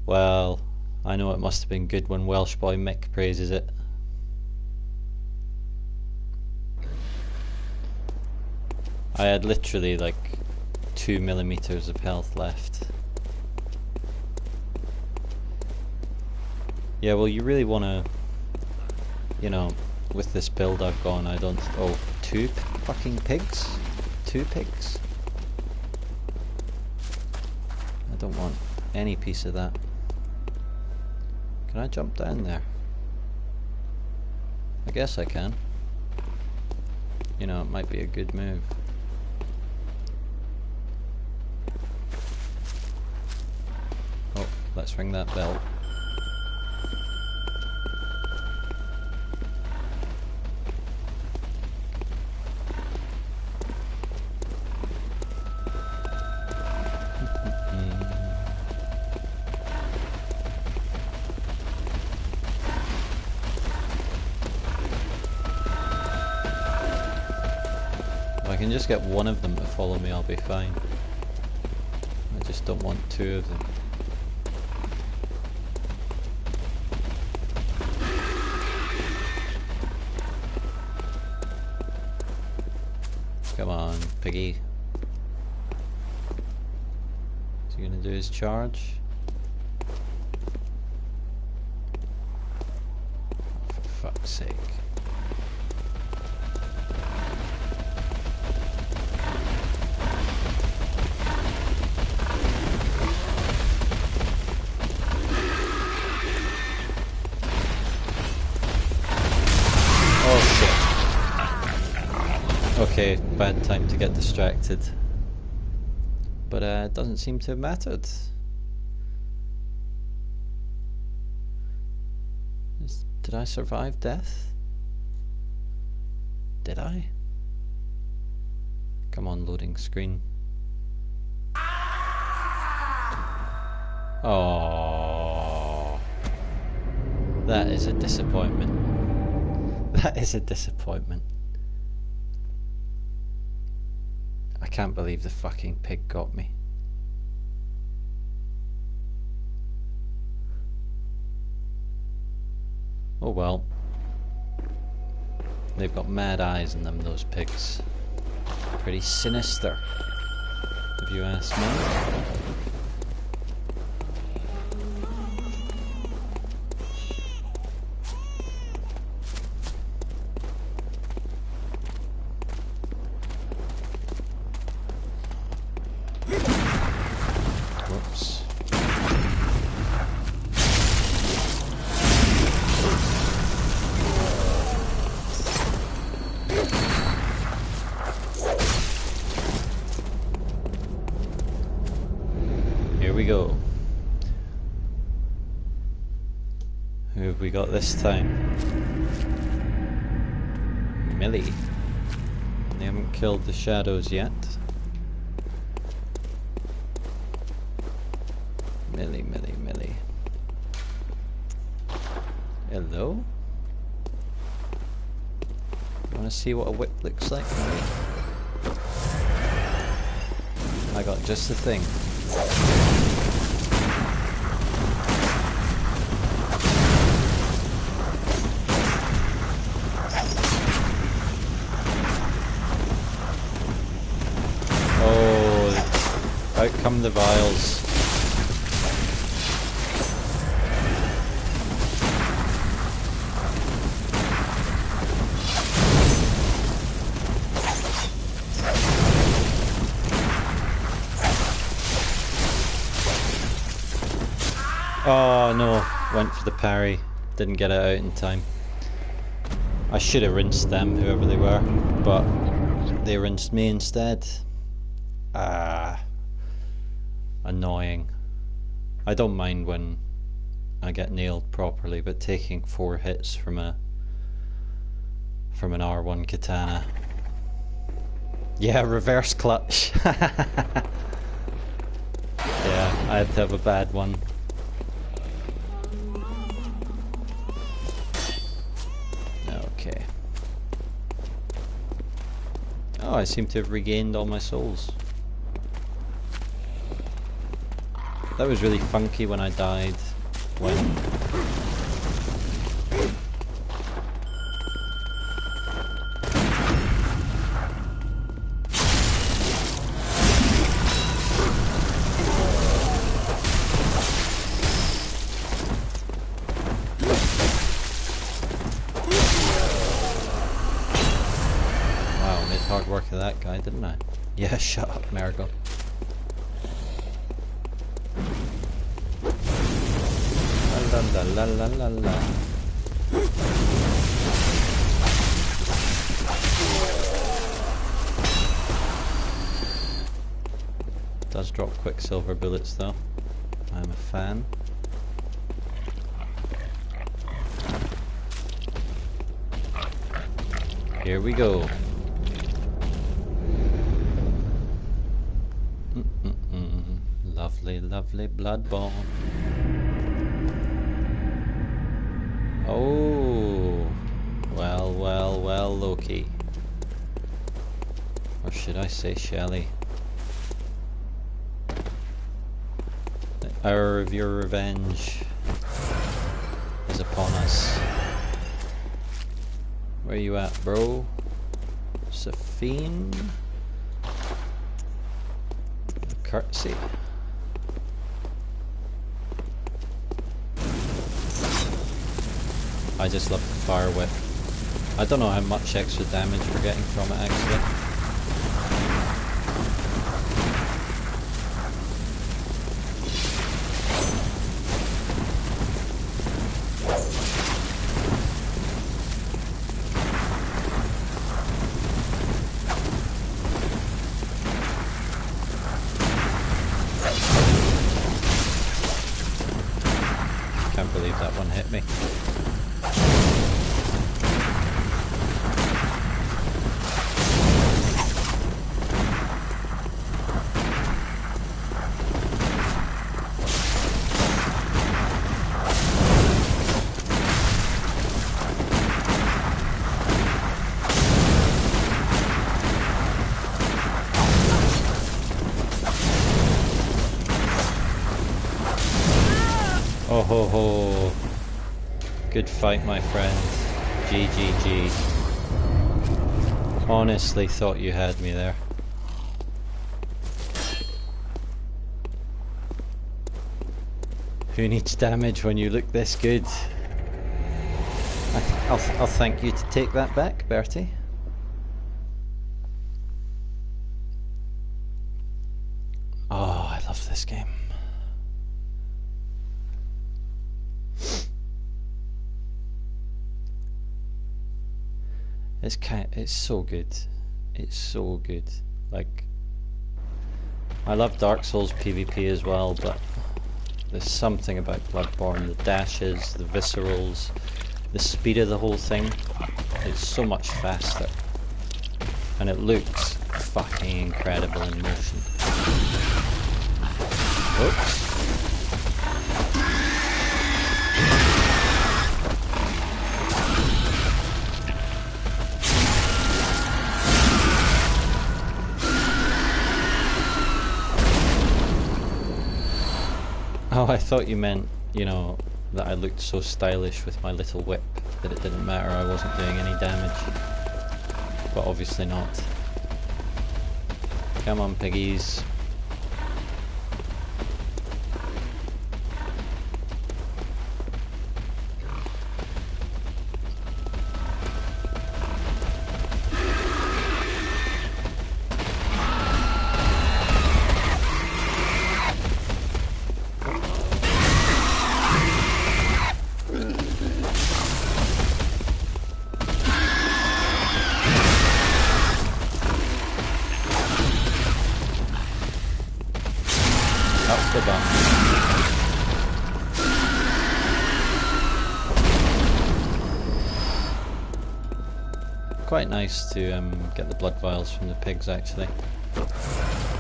Well, I know it must have been good when Welsh boy Mick praises it. I had literally like 2 millimeters of health left. Yeah, well, you really want to, you know, with this build I've gone, I don't... Oh, 2 fucking pigs? 2 pigs? I don't want any piece of that. Can I jump down there? I guess I can. You know, it might be a good move. Oh, let's ring that bell. If I can just get one of them to follow me, I'll be fine. I just don't want 2 of them. Come on, piggy. Is he gonna do his charge? For fuck's sake. Okay, bad time to get distracted. But it doesn't seem to have mattered. Did I survive death? Did I? Come on, loading screen. Oh, that is a disappointment. That is a disappointment. I can't believe the fucking pig got me. Oh well. They've got mad eyes in them, those pigs. Pretty sinister, if you ask me. Go. Who have we got this time? Millie. They haven't killed the shadows yet. Millie. Hello? Wanna see what a whip looks like? I got just the thing. Out come the vials. Oh no, went for the parry. Didn't get it out in time. I should have rinsed them, whoever they were, but they rinsed me instead. Ah. Annoying. I don't mind when I get nailed properly, but taking 4 hits from an R1 katana. Yeah, reverse clutch. Yeah, I had to have a bad one. Okay. Oh, I seem to have regained all my souls. That was really funky when I died. When... hard work of that guy, didn't I? Yeah, shut up, Marigold. La la la la la la. Does drop quicksilver bullets though. I'm a fan. Here we go. Lovely, lovely Bloodborne. Oh, well, well, well, Loki. Or should I say Shelley? The hour of your revenge is upon us. Where you at, bro? Safine? Curtsy. I just love the fire whip. I don't know how much extra damage we're getting from it actually. Can't believe that one hit me. Oh ho ho. Good fight, my friend. GGG. Honestly thought you had me there. Who needs damage when you look this good? I'll thank you to take that back, Bertie. Oh, I love this game. It's so good. It's so good. Like, I love Dark Souls PvP as well, but there's something about Bloodborne, the dashes, the viscerals, the speed of the whole thing. It's so much faster. And it looks fucking incredible in motion. Oops. Oh, I thought you meant, you know, that I looked so stylish with my little whip that it didn't matter I wasn't doing any damage. But obviously not. Come on, piggies. quite nice to get the blood vials from the pigs actually.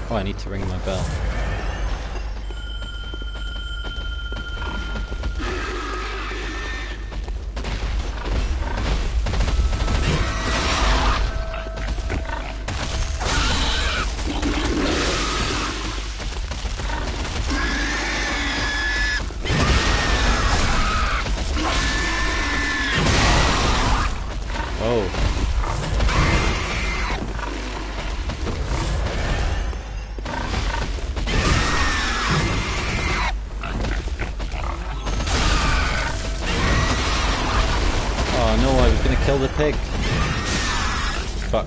Oh, I need to ring my bell. Kill the pig. Fuck.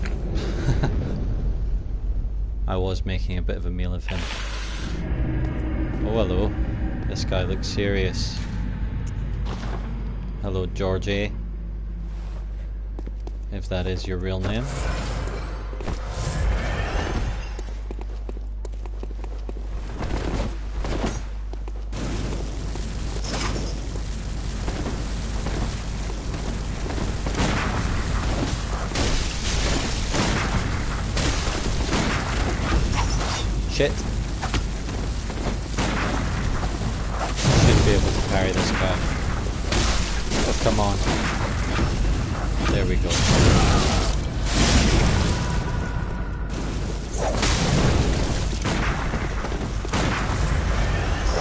I was making a bit of a meal of him. Oh, hello. This guy looks serious. Hello, Georgie. If that is your real name. Shit. Should be able to parry this guy. Oh, come on. There we go.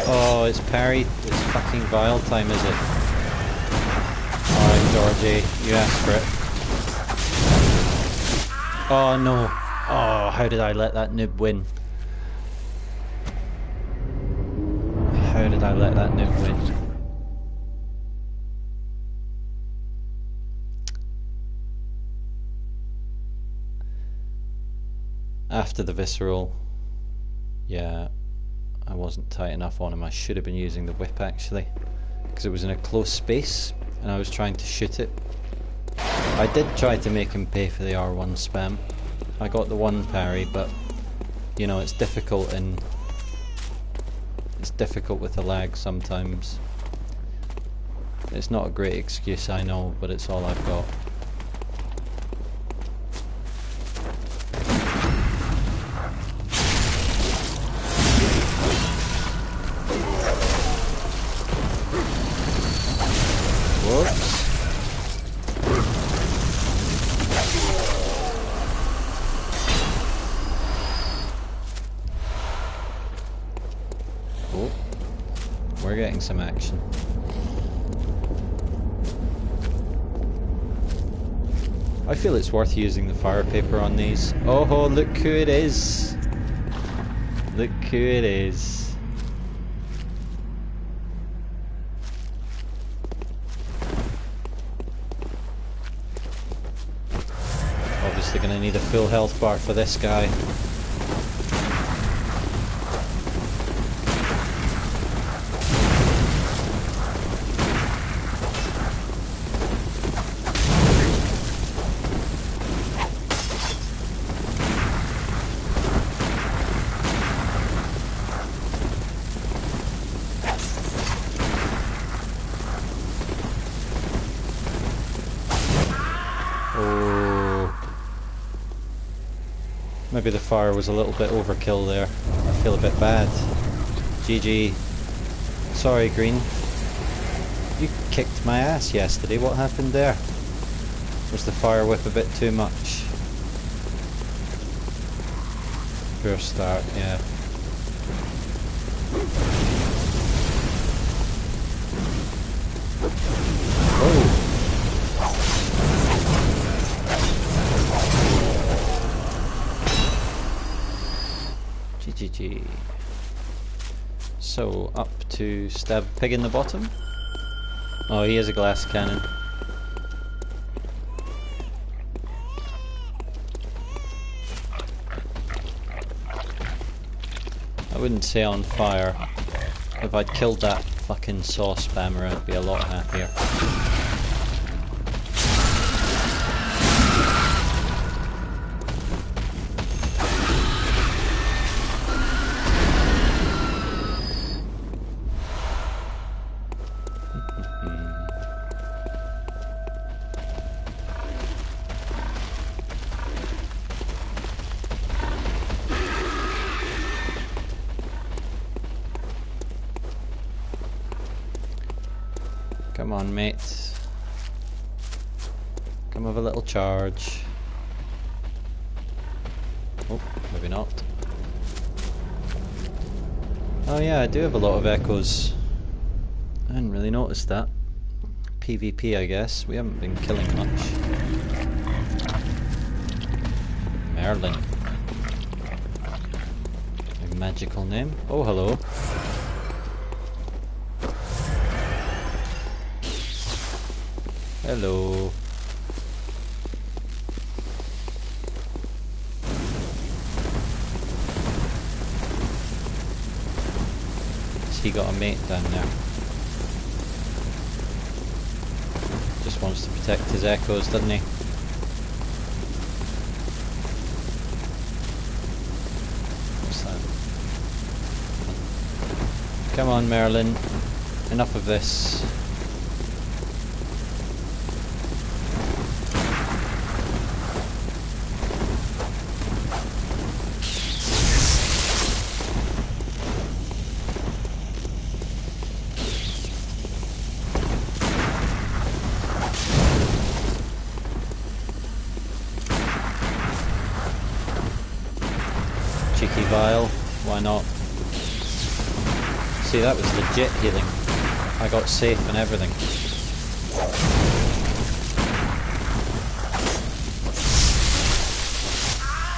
Oh, it's parry. It's fucking vile time, is it? Alright, Georgie. You asked for it. Oh, no. Oh, how did I let that noob win? How did I let that noob win? After the visceral, yeah, I wasn't tight enough on him. I should have been using the whip actually, because it was in a close space and I was trying to shoot it. I did try to make him pay for the R1 spam. I got the one parry, but you know, it's difficult with the lag sometimes. It's not a great excuse, I know, but it's all I've got. Whoops. Oh, we're getting some action. I feel it's worth using the fire paper on these. Oh, look who it is! Look who it is. Obviously gonna need a full health bar for this guy. Maybe the fire was a little bit overkill there. I feel a bit bad. GG. Sorry, Green. You kicked my ass yesterday. What happened there? Was the fire whip a bit too much? Poor start, yeah. Oh! GG. So, up to stab pig in the bottom. Oh, he has a glass cannon. I wouldn't say on fire. If I'd killed that fucking saw spammer, I'd be a lot happier. Come on, mate. Come have a little charge. Oh, maybe not. Oh yeah, I do have a lot of echoes. I hadn't really noticed that. PvP, I guess. We haven't been killing much. Merlin. A magical name. Oh, hello. Hello. Has he got a mate down there? Just wants to protect his echoes, doesn't he? What's that? Come on, Merlin. Enough of this. Cheeky vial, why not? See, that was legit healing. I got safe and everything.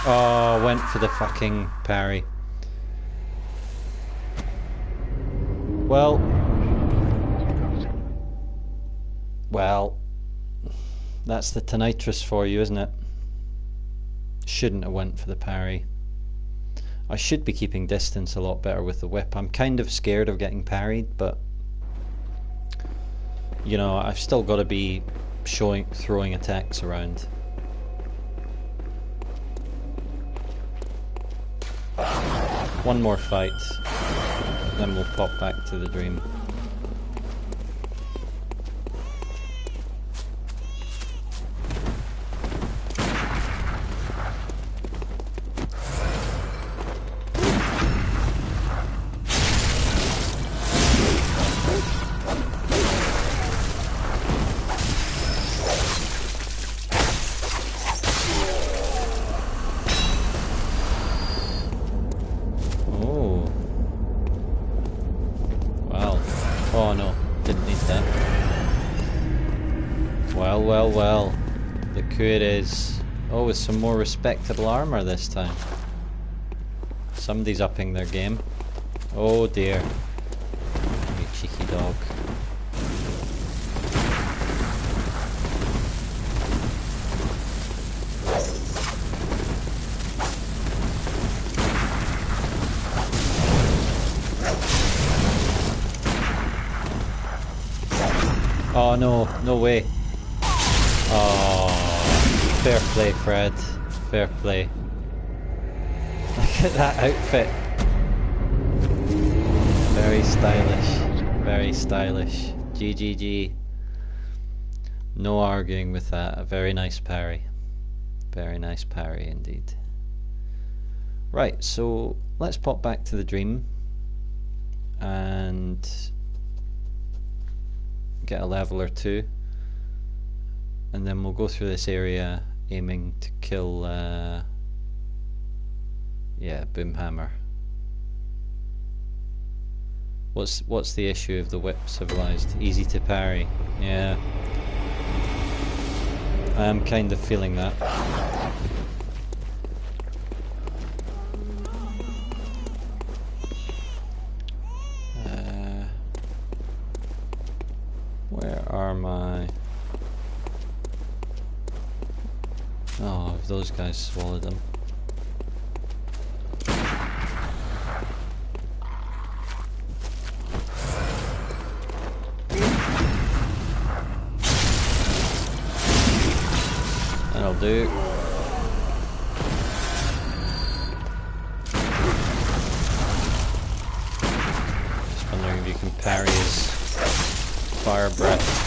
Oh, went for the fucking parry. Well, that's the tinnitus for you, isn't it? Shouldn't have went for the parry. I should be keeping distance a lot better with the whip. I'm kind of scared of getting parried, but you know, I've still got to be throwing attacks around. One more fight, then we'll pop back to the dream. Oh no, didn't need that. Well, look who it is. Oh, with some more respectable armour this time. Somebody's upping their game. Oh dear. You cheeky dog. Oh no, no way. Oh, fair play, Fred. Fair play. Look at that outfit. Very stylish. Very stylish. GGG. No arguing with that. A very nice parry. Very nice parry indeed. Right, so let's pop back to the dream and get a level or two, and then we'll go through this area aiming to kill yeah, Boomhammer. What's the issue of the whip, Civilized? Easy to parry. Yeah, I am kind of feeling that. Where are my... Oh, if those guys swallowed them. That'll do. Just wondering if you can parry his fire breath.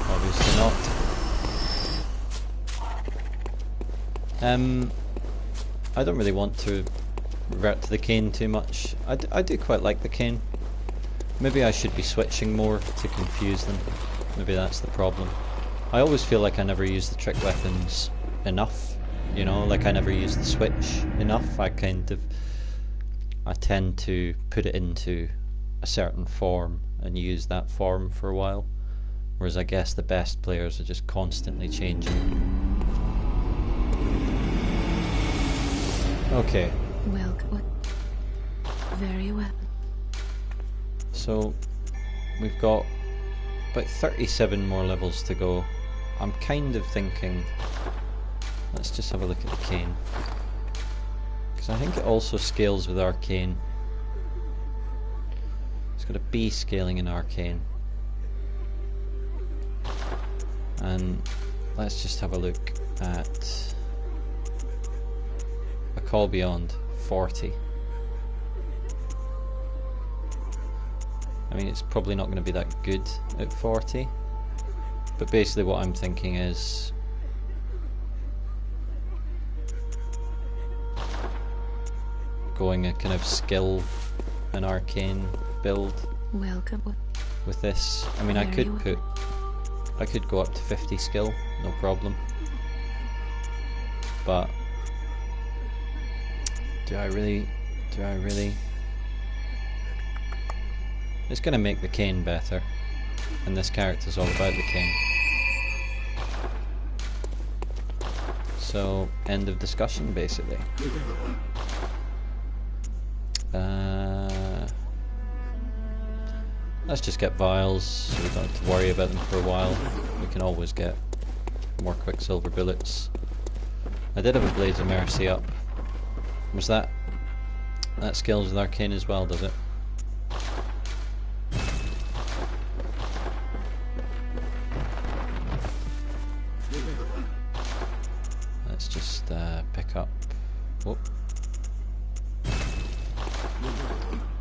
Obviously not. I don't really want to revert to the cane too much. I do quite like the cane. Maybe I should be switching more to confuse them. Maybe that's the problem. I always feel like I never use the trick weapons enough. You know, like I never use the switch enough. I tend to put it into a certain form and use that form for a while. Whereas I guess the best players are just constantly changing. Okay. Welcome. Very well. So, we've got about 37 more levels to go. I'm kind of thinking... Let's just have a look at the cane. Because I think it also scales with arcane. It's got a B scaling in arcane. And let's just have a look at A Call Beyond 40. I mean, it's probably not going to be that good at 40, but basically what I'm thinking is going a kind of skill and arcane build. Welcome. With this. I mean, I could go up to 50 skill, no problem. But do I really? It's going to make the cane better, and this character's all about the cane. So, end of discussion, basically. Let's just get vials, so we don't have to worry about them for a while. We can always get more Quicksilver bullets. I did have a Blades of Mercy up. Was that scales with arcane as well, does it? Let's just pick up. Whoop.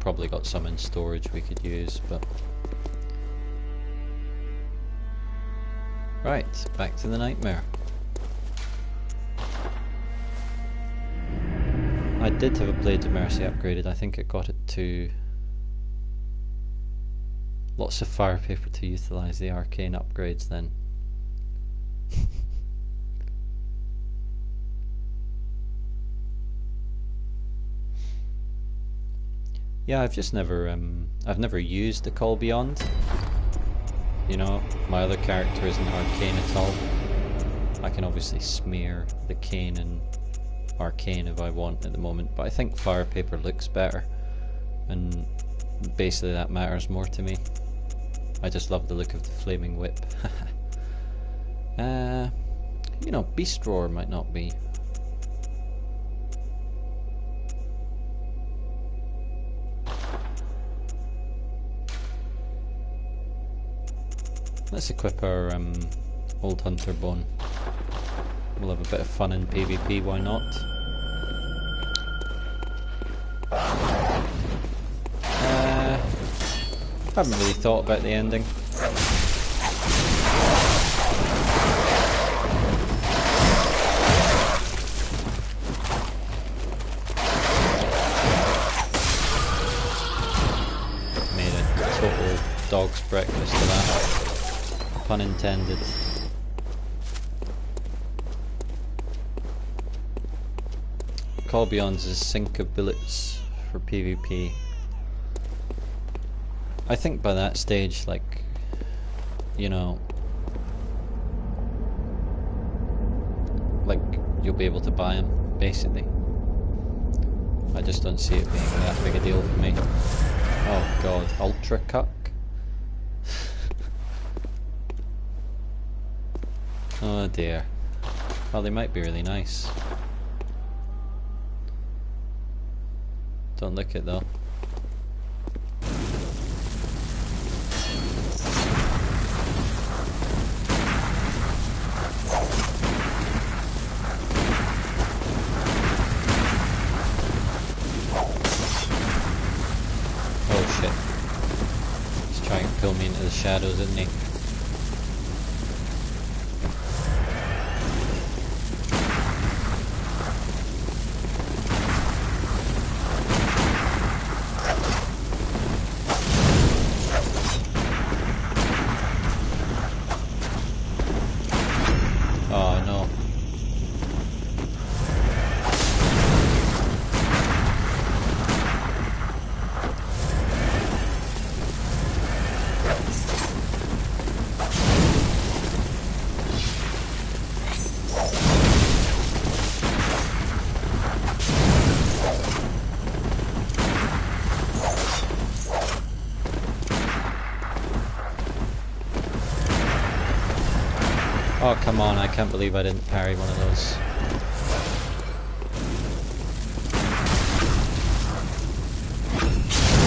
Probably got some in storage we could use, but right, back to the nightmare. I did have a Blades of Mercy upgraded. I think it got it to lots of fire paper to utilise the arcane upgrades then. Yeah, I've never used the Call Beyond. You know, my other character isn't arcane at all. I can obviously smear the cane and arcane if I want at the moment, but I think fire paper looks better, and basically that matters more to me. I just love the look of the flaming whip. You know, Beast Roar might not be. Let's equip our old hunter bone. We'll have a bit of fun in PvP, why not? I haven't really thought about the ending. Made a total dog's breakfast of that. Pun intended. Call Beyond's a sink of bullets for PvP. I think by that stage, like, you know, like, you'll be able to buy them, basically. I just don't see it being that big a deal for me. Oh god, Ultra Cuck? Oh dear. Well, they might be really nice. Don't look it though. Oh shit. He's trying to pull me into the shadows, isn't he? Oh, come on, I can't believe I didn't parry one of those.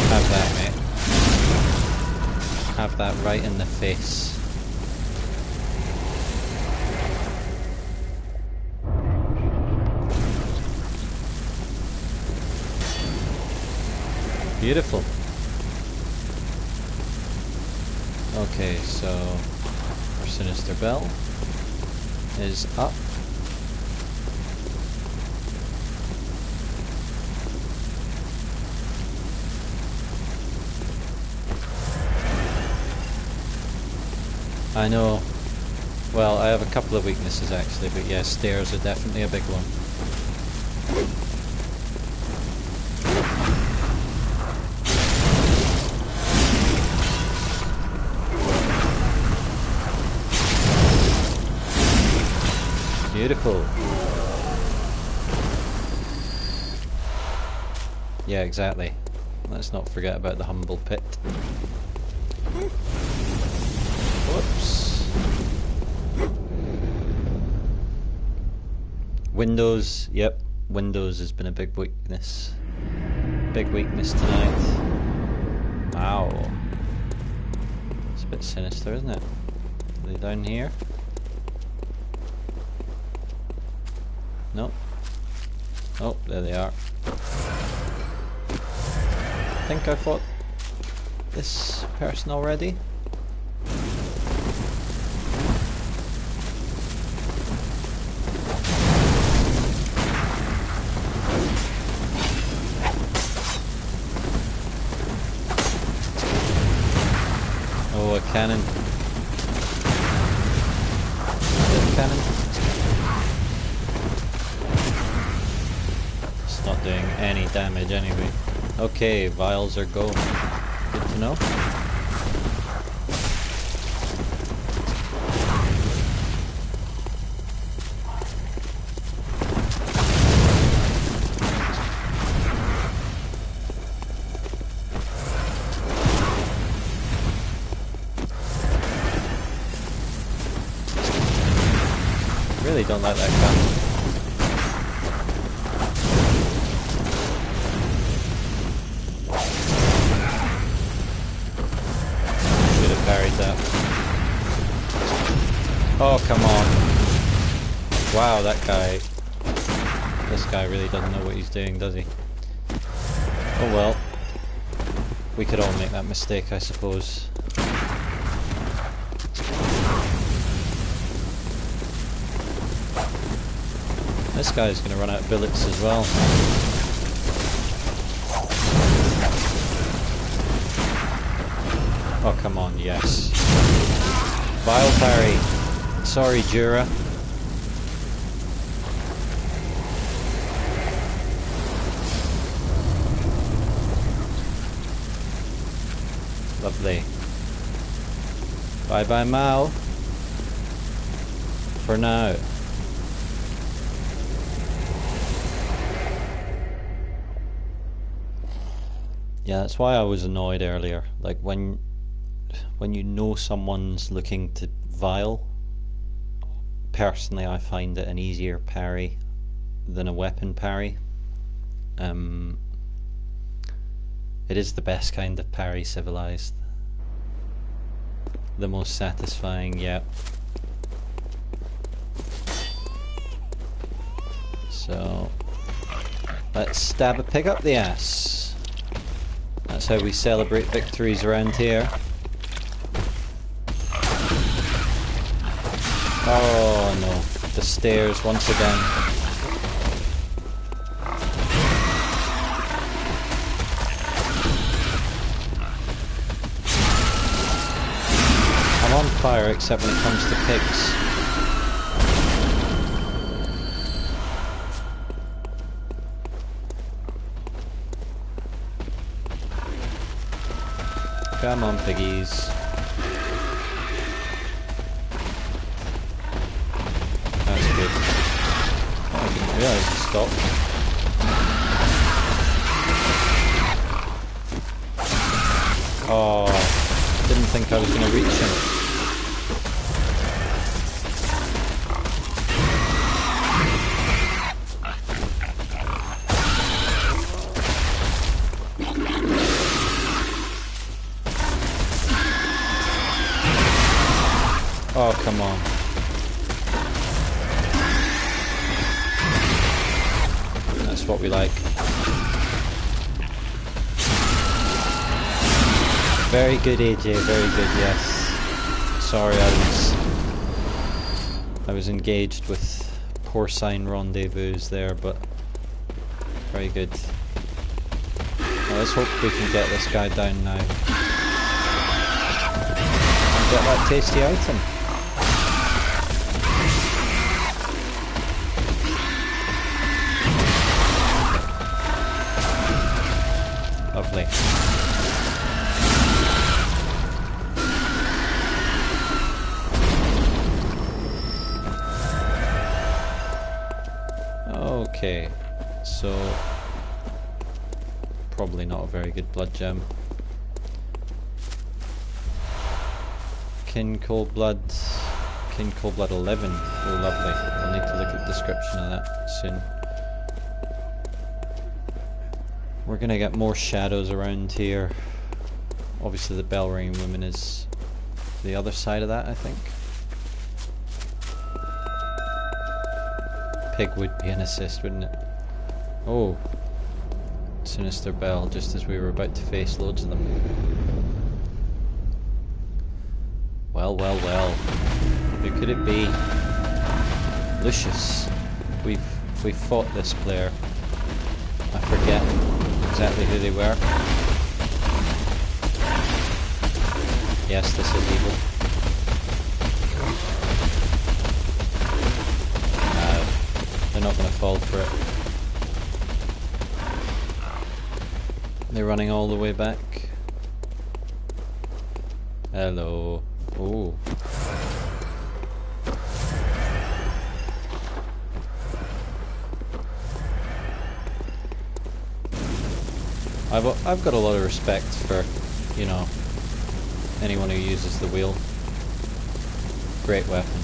Have that, mate. Have that right in the face. Beautiful. Okay, so our Sinister Bell is up. I know. Well, I have a couple of weaknesses actually, but yeah, stairs are definitely a big one. Beautiful. Yeah, exactly. Let's not forget about the humble pit. Whoops. Windows, yep. Windows has been a big weakness. Big weakness tonight. Wow. It's a bit sinister, isn't it? Are they down here? Nope. Oh, there they are. I think I fought this person already. Oh, a cannon. A cannon. It's not doing any damage anyway. Okay, vials are going. Good to know. Really don't like that gun. Should have parried that. Oh, come on. Wow, that guy. This guy really doesn't know what he's doing, does he? Oh well. We could all make that mistake, I suppose. This guy's going to run out of bullets as well. Oh, come on, yes. Vile parry. Sorry, Jura. Lovely. Bye bye, Mao. For now. Yeah, that's why I was annoyed earlier. Like when you know someone's looking to vile, personally I find it an easier parry than a weapon parry. It is the best kind of parry civilized. The most satisfying, yeah. So let's stab a pig up the ass. That's how we celebrate victories around here. Oh no, the stairs once again. I'm on fire except when it comes to pigs. Come on, piggies. That's good. Oh, I didn't realise it stopped. Oh, didn't think I was going to reach him. Oh, come on. That's what we like. Very good, AJ, very good, yes. Sorry, I was engaged with porcine rendezvous there, but very good. Well, let's hope we can get this guy down now. And get that tasty item. Lovely. Okay, so probably not a very good blood gem. Kin Cold Blood 11. Oh, lovely. I'll need to look at the description of that soon. We're gonna get more shadows around here. Obviously the bell ringing woman is the other side of that, I think. Pig would be an assist, wouldn't it? Oh. Sinister bell, just as we were about to face loads of them. Well, well, well. Who could it be? Lucius. We've fought this player. I forget exactly who they were. Yes, this is evil. They're not going to fall for it. They're running all the way back. Hello. Oh. I've got a lot of respect for, you know, anyone who uses the wheel. Great weapon.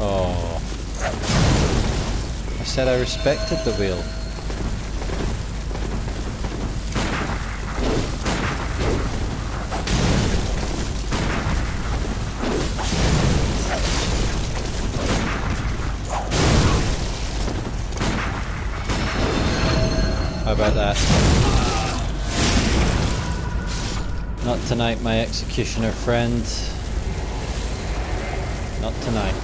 Oh. I said I respected the wheel. How about that? Not tonight, my executioner friend. Not tonight.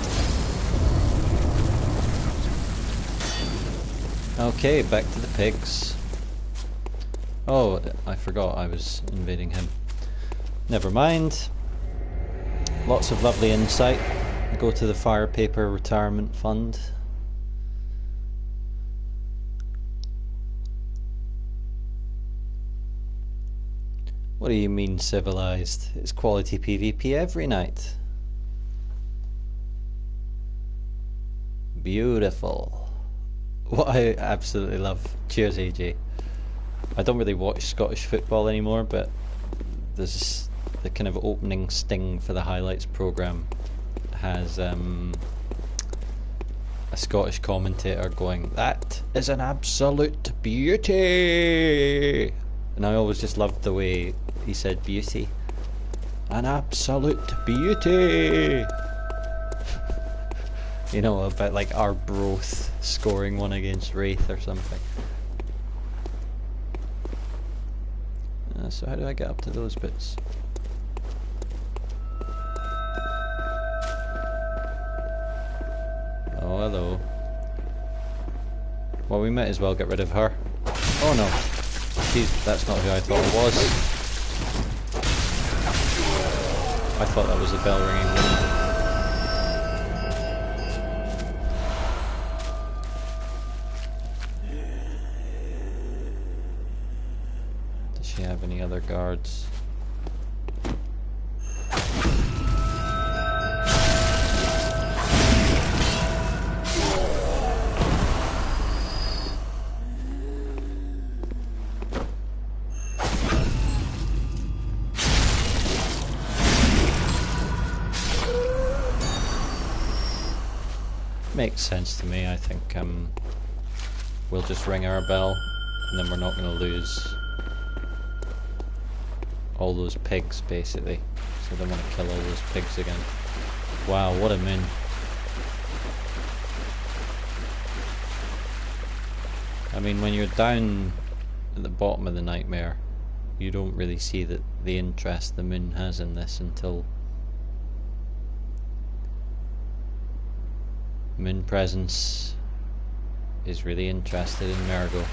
Okay, back to the pigs. Oh, I forgot I was invading him. Never mind. Lots of lovely insight. Go to the Fire Paper Retirement Fund. What do you mean civilized? It's quality PvP every night. Beautiful. What I absolutely love. Cheers, AJ. I don't really watch Scottish football anymore, but there's the kind of opening sting for the highlights programme has a Scottish commentator going, "That is an absolute beauty," and I always just loved the way he said beauty. An absolute beauty. You know, about like Arbroath scoring one against Wraith or something. So how do I get up to those bits? Oh, hello. Well, we might as well get rid of her. Oh no. That's not who I thought it was. I thought that was a bell ringing woman. Does she have any other guards? Makes sense to me. I think we'll just ring our bell, and then we're not going to lose all those pigs, basically. So I don't want to kill all those pigs again. Wow, what a min. I mean, when you're down at the bottom of the nightmare, you don't really see the interest the moon has in this until Moon Presence is really interested in Mergo.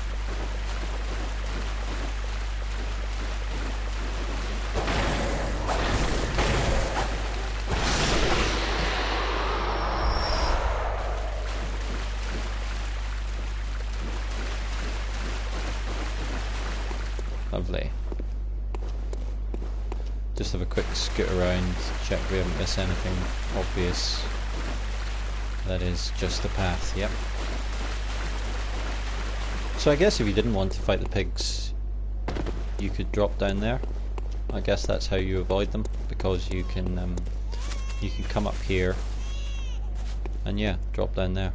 Lovely. Just have a quick scoot around, check we haven't missed anything obvious. That is just the path, yep. So I guess if you didn't want to fight the pigs, you could drop down there. I guess that's how you avoid them, because you can come up here and yeah, drop down there.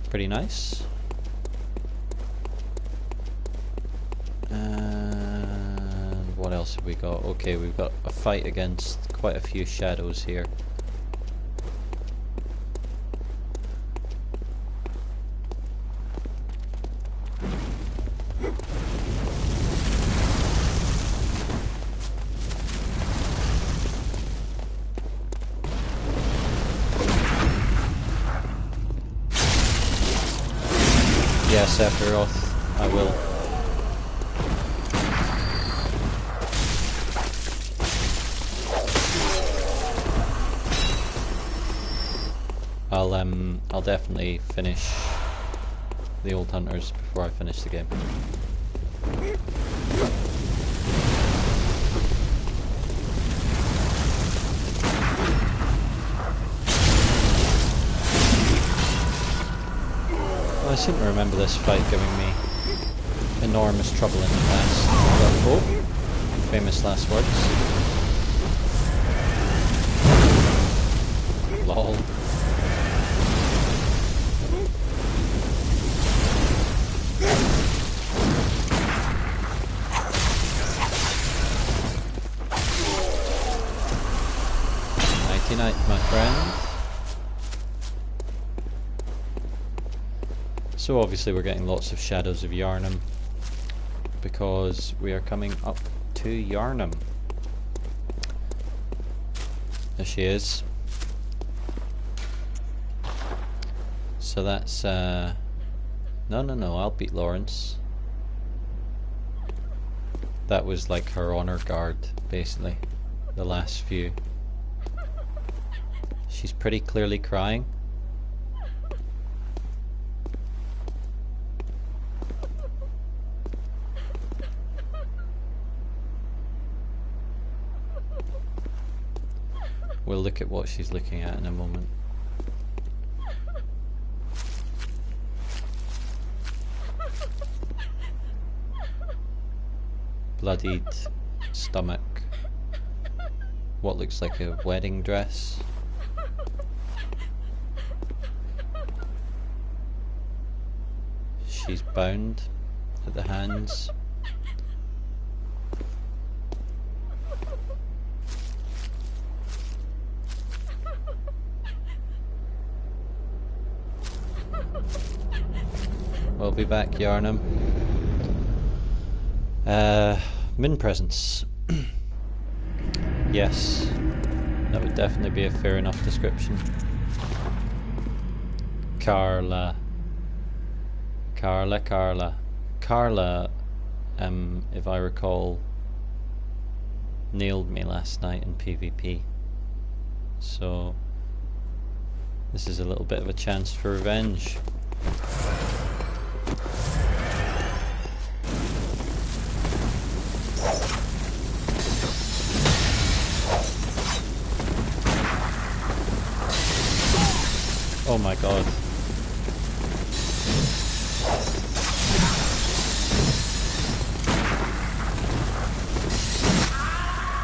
Pretty nice. And what else have we got? Okay, we've got a fight against quite a few shadows here. Yes, Sephiroth, I will. I'll definitely finish the old hunters before I finish the game. I seem to remember this fight giving me enormous trouble in the past. Oh, famous last words. Lol. Nighty night, my friend. So obviously we're getting lots of shadows of Yharnam because we are coming up to Yharnam. There she is. So that's no, I'll beat Lawrence. That was like her honor guard, basically, the last few. She's pretty clearly crying. We'll look at what she's looking at in a moment. Bloodied stomach. What looks like a wedding dress. She's bound at the hands. We'll be back, Yharnam. Min presence. Yes, that would definitely be a fair enough description. Carla, if I recall, nailed me last night in PvP. So this is a little bit of a chance for revenge. Oh my god.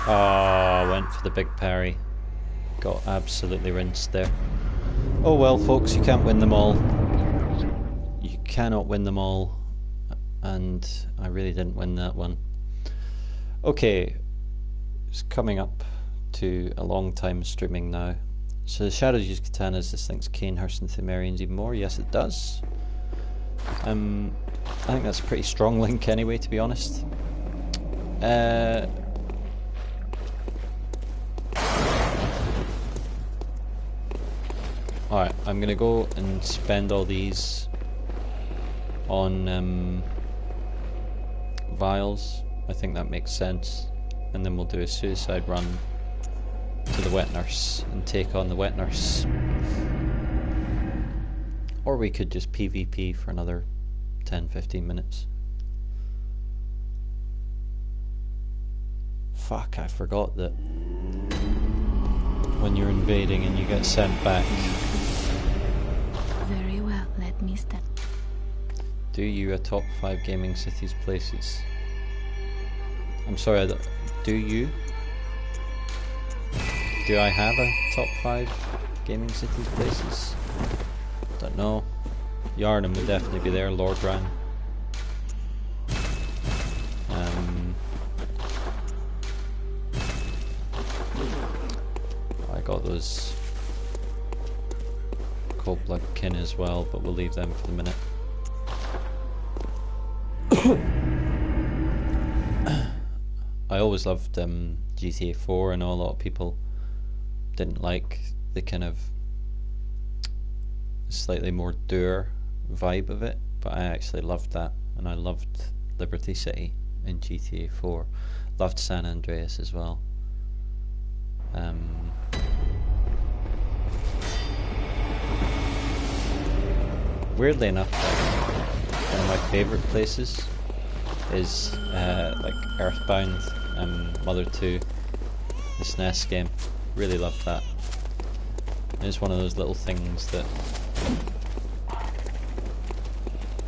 Oh, went for the big parry. Got absolutely rinsed there. Oh well, folks, you can't win them all. You cannot win them all. And I really didn't win that one. Okay, it's coming up to a long time streaming now. So the Shadows use katanas, this thinks Canehurst and Thumerians even more. Yes, it does. I think that's a pretty strong link anyway, to be honest. Alright, I'm gonna go and spend all these on vials. I think that makes sense. And then we'll do a suicide run to the wet nurse and take on the wet nurse. Or we could just PvP for another 10-15 minutes. Fuck, I forgot that when you're invading and you get sent back. Very well, let me step. Do you a top 5 gaming cities places? I'm sorry, do you? Do I have a top 5 gaming cities places? Don't know. Yarnham would definitely be there, Lord Ran. I got those Cold Blood kin as well, but we'll leave them for the minute. I always loved GTA 4. I know a lot of people didn't like the kind of slightly more dour vibe of it, but I actually loved that, and I loved Liberty City in GTA 4. Loved San Andreas as well. Weirdly enough, one of my favourite places is like Earthbound and Mother 2, the SNES game. Really loved that. It's one of those little things that,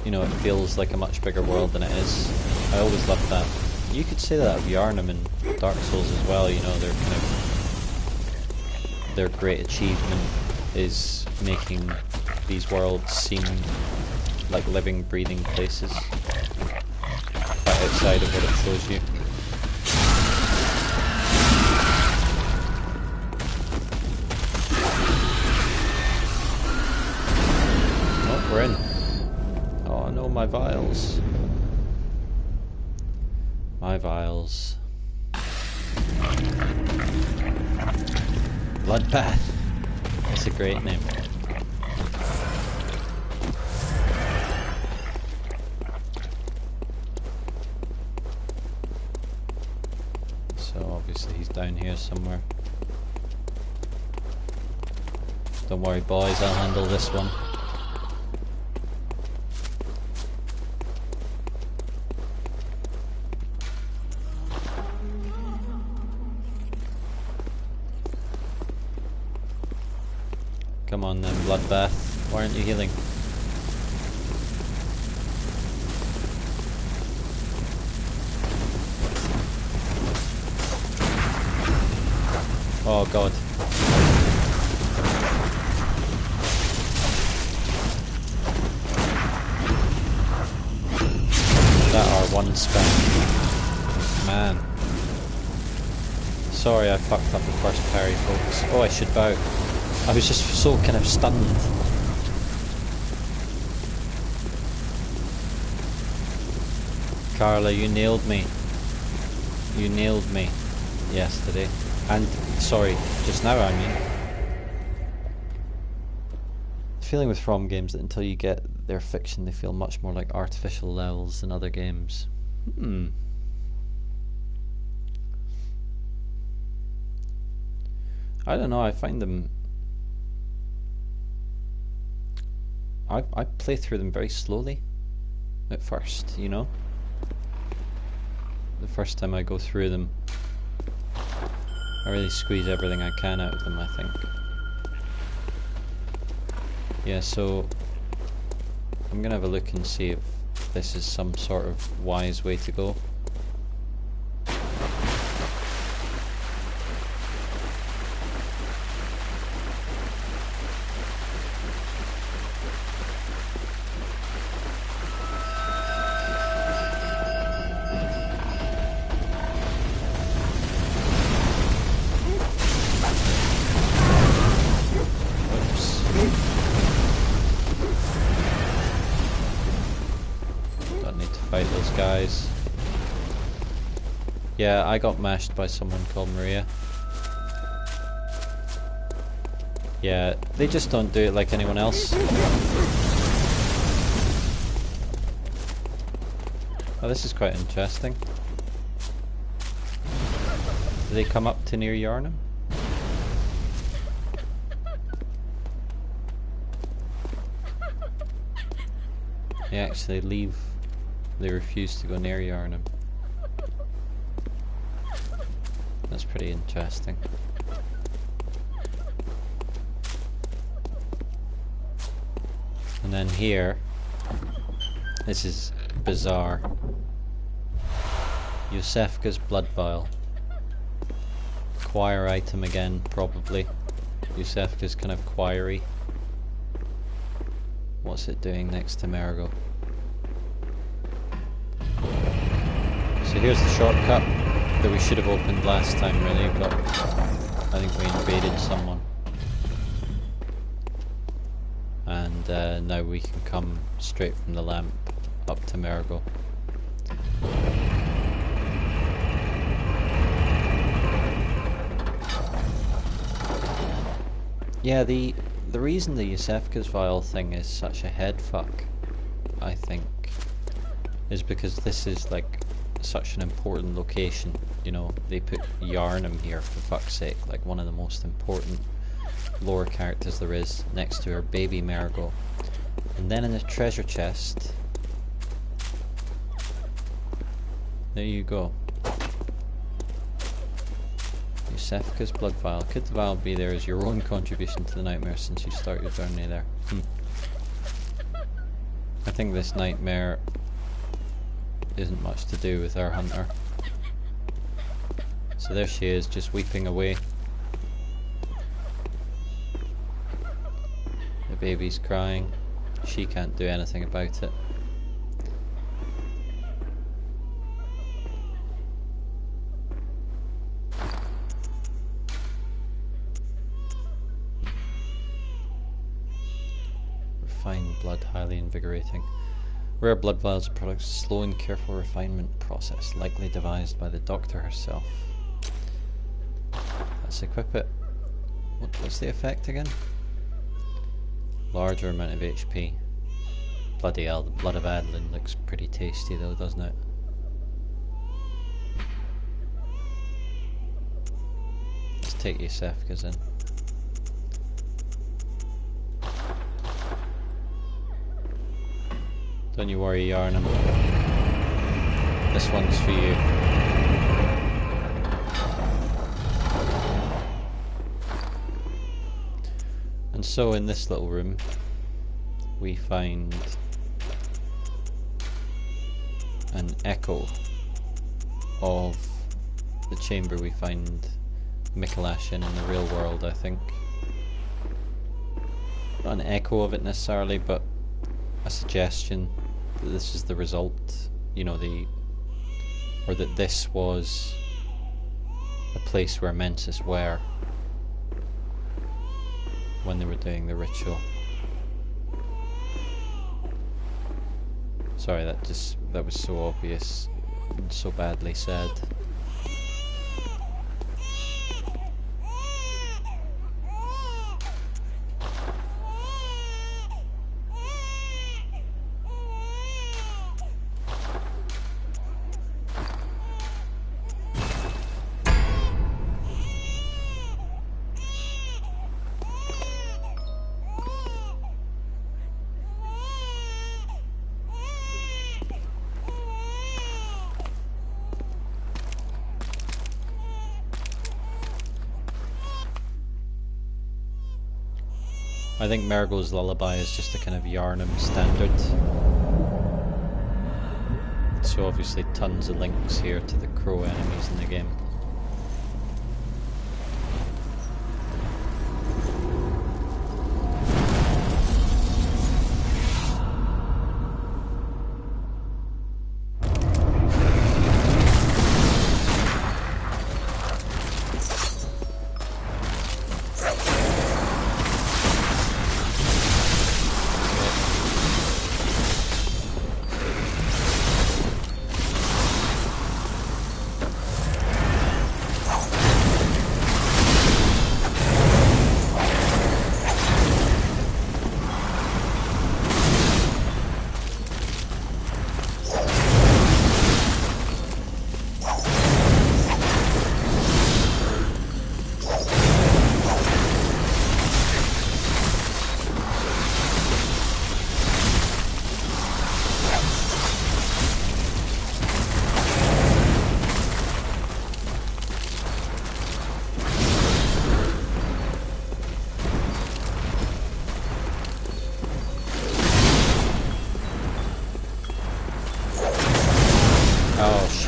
you know, it feels like a much bigger world than it is. I always loved that. You could say that of Yarnham and Dark Souls as well, you know, they're kind of, their great achievement is making these worlds seem like living, breathing places, quite outside of what it shows you. Oh, we're in. Oh no, my vials. My vials. Bloodbath. That's a great name. So obviously he's down here somewhere. Don't worry boys, I'll handle this one. Come on then, Bloodbath. Why aren't you healing? Oh god. That R1 spam. Man. Sorry I fucked up the first parry, folks. Oh, I should bow. I was just so kind of stunned. Carla, you nailed me. You nailed me yesterday. And, sorry, just now I mean. The feeling with From games that until you get their fiction they feel much more like artificial levels than other games. I don't know, I find them... I play through them very slowly at first, you know? The first time I go through them, I really squeeze everything I can out of them, I think. Yeah, so I'm gonna have a look and see if this is some sort of wise way to go. Don't need to fight those guys. Yeah, I got mashed by someone called Maria. Yeah, they just don't do it like anyone else. Oh, this is quite interesting. Do they come up to near Yarnum? They actually leave. They refuse to go near Yarnum. That's pretty interesting. And then here, this is bizarre. Yusefka's blood vial. Choir item again, probably. Yusefka's kind of choiry. What's it doing next to Mergo? So here's the shortcut that we should have opened last time really, but I think we invaded someone. And now we can come straight from the lamp up to Mergo. Yeah, the reason the Yusefka's vial thing is such a head fuck, I think, is because this is like such an important location. You know, they put Yarnum here for fuck's sake, like one of the most important lore characters there is, next to her baby Mergo. And then in the treasure chest, there you go. Yusefka's blood vial. Could the vial be there as your own contribution to the nightmare since you start your journey there? I think this nightmare isn't much to do with our hunter. So there she is, just weeping away. The baby's crying. She can't do anything about it. Refined blood, highly invigorating. Rare blood vials are products of slow and careful refinement process, likely devised by the doctor herself. Let's equip it. What's the effect again? Larger amount of HP. Bloody hell, the blood of Adeline looks pretty tasty though, doesn't it? Let's take Yusefka's in. Don't you worry, Yarnum. This one's for you. And so in this little room we find an echo of the chamber we find Mikolash in the real world, I think. Not an echo of it necessarily, but a suggestion that this is the result, you know, or that this was a place where Mensis were when they were doing the ritual. Sorry, that was so obvious and so badly said. I think Mergo's lullaby is just a kind of Yarnum standard. So obviously tons of links here to the crow enemies in the game.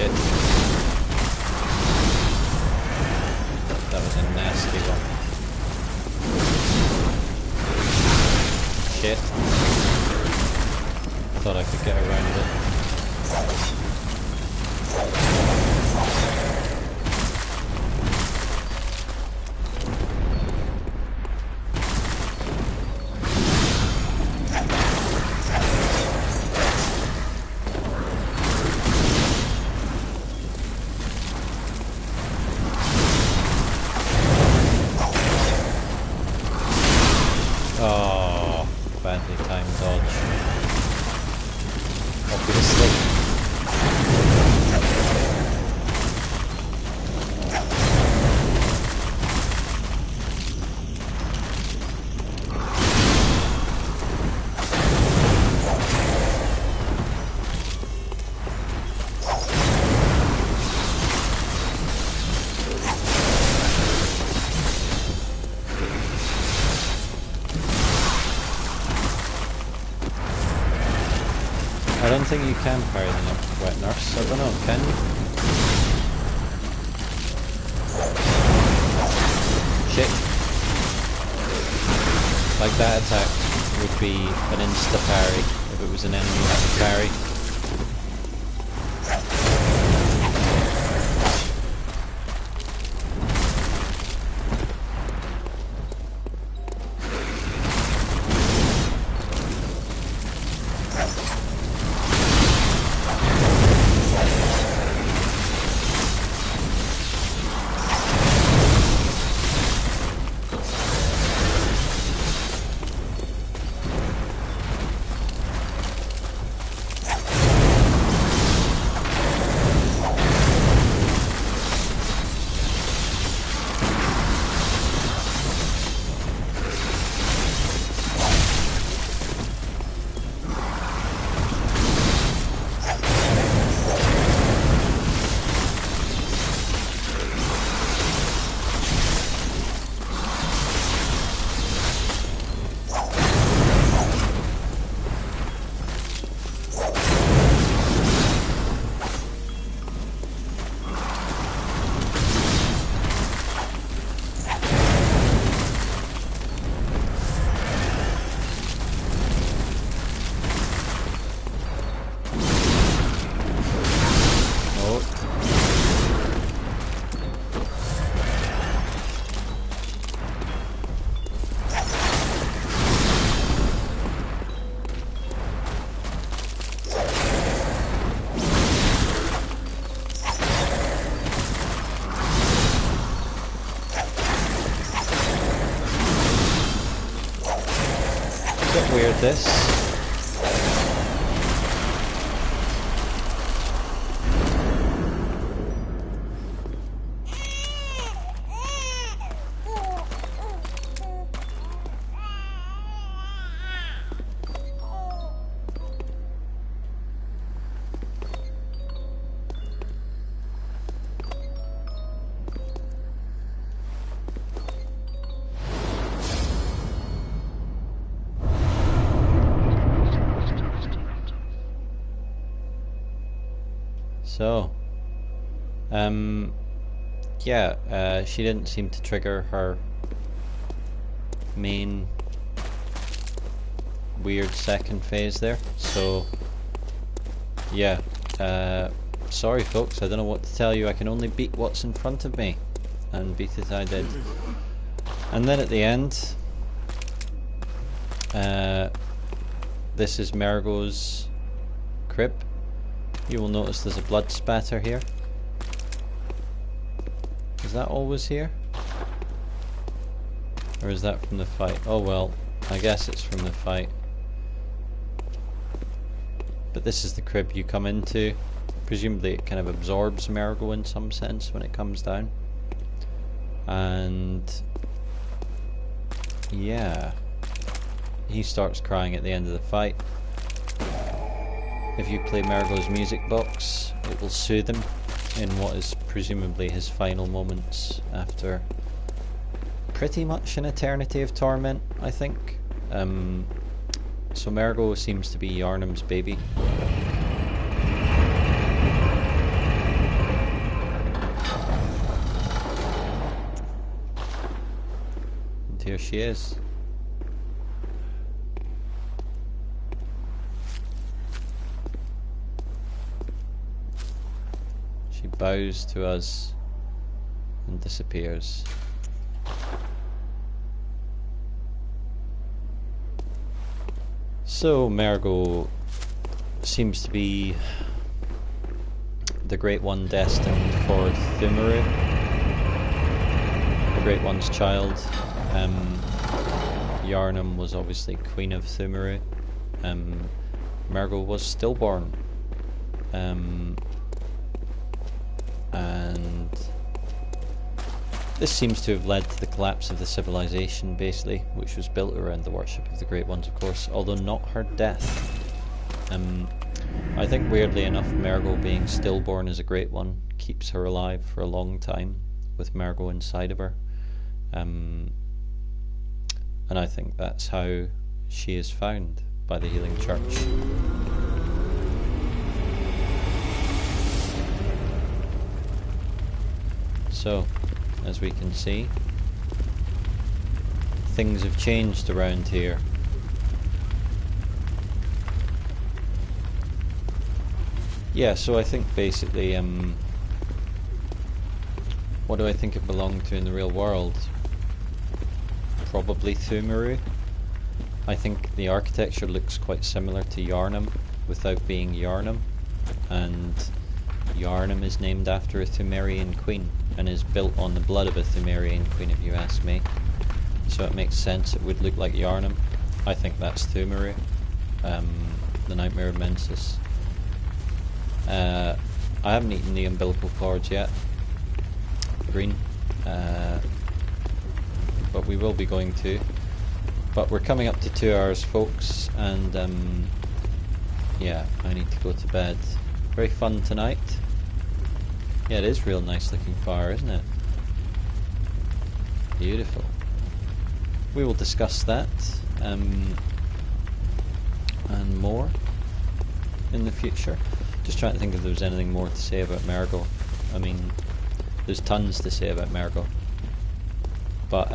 shit. That was a nasty one. Shit. Thought I could get around it. Oh, badly timed dodge. Obviously. I don't think you can parry the wet nurse. I don't know, can you? Shit. Like that attack would be an insta parry if it was an enemy that could parry. Bit weird this. So, yeah, she didn't seem to trigger her main weird second phase there, so yeah, sorry folks, I don't know what to tell you. I can only beat what's in front of me, and beat it I did. And then at the end, this is Mergo's crib. You will notice there's a blood spatter here. Is that always here? Or is that from the fight? Oh well, I guess it's from the fight. But this is the crib you come into. Presumably it kind of absorbs Mergo in some sense when it comes down. And yeah, he starts crying at the end of the fight. If you play Mergo's music box, it will soothe him in what is presumably his final moments after pretty much an eternity of torment, I think. So Mergo seems to be Yarnum's baby. she is. She bows to us and disappears. So Mergo seems to be the Great One destined for Thumaru, the Great One's child. Yarnam was obviously Queen of Thumaru. Mergo was stillborn. And this seems to have led to the collapse of the civilization, basically, which was built around the worship of the Great Ones, of course, although not her death. I think weirdly enough, Mergo being stillborn as a Great One keeps her alive for a long time, with Mergo inside of her. And I think that's how she is found by the Healing Church. So, as we can see, things have changed around here. Yeah, so I think basically, what do I think it belonged to in the real world? Probably Thumaru. I think the architecture looks quite similar to Yarnam without being Yarnam, and Yarnam is named after a Thumerian queen and is built on the blood of a Thumerian queen, if you ask me. So it makes sense it would look like Yarnam. I think that's Thumaru, the Nightmare of Mensis. I haven't eaten the umbilical cords yet, green, but we will be going to. But we're coming up to 2 hours, folks, and yeah, I need to go to bed. Very fun tonight. Yeah, it is real nice looking fire, isn't it? Beautiful. We will discuss that and more in the future. Just trying to think if there was anything more to say about Mergo. I mean, there's tons to say about Mergo, but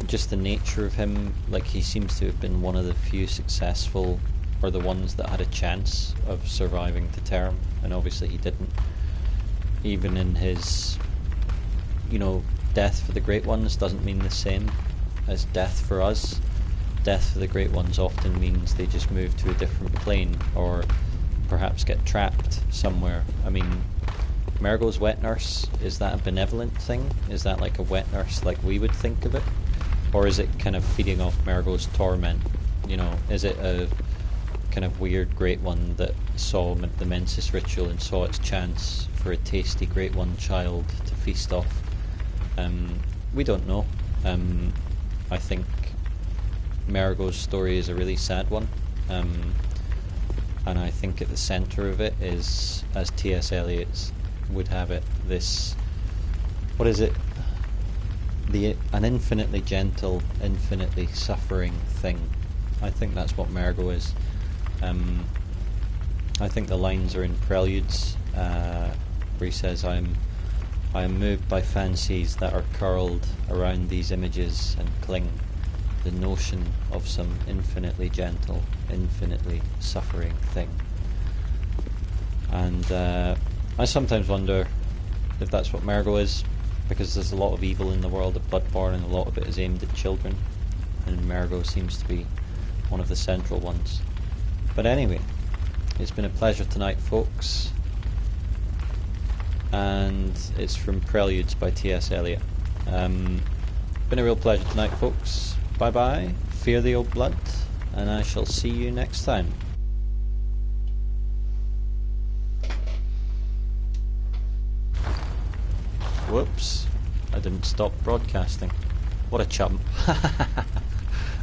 just the nature of him, like, he seems to have been one of the few successful, or the ones that had a chance of surviving to term, and obviously he didn't. Even in his, you know, death for the Great Ones doesn't mean the same as death for us. Death for the Great Ones often means they just move to a different plane, or perhaps get trapped somewhere. I mean, Mergo's wet nurse, is that a benevolent thing? Is that like a wet nurse like we would think of it? Or is it kind of feeding off Mergo's torment? You know, is it a kind of weird Great One that saw the Mensis ritual and saw its chance for a tasty Great One child to feast off? We don't know. I think Mergo's story is a really sad one, and I think at the centre of it is, as T.S. Eliot would have it, this, what is it? An infinitely gentle, infinitely suffering thing. I think that's what Mergo is. I think the lines are in Preludes, where he says, I am moved by fancies that are curled around these images and cling, the notion of some infinitely gentle, infinitely suffering thing. And I sometimes wonder if that's what Mergo is, because there's a lot of evil in the world of Bloodborne, and a lot of it is aimed at children, and Mergo seems to be one of the central ones. But anyway, it's been a pleasure tonight, folks, and it's from Preludes by T.S. Eliot. Been a real pleasure tonight, folks. Bye bye, fear the old blood, and I shall see you next time. Whoops, I didn't stop broadcasting. What a chump.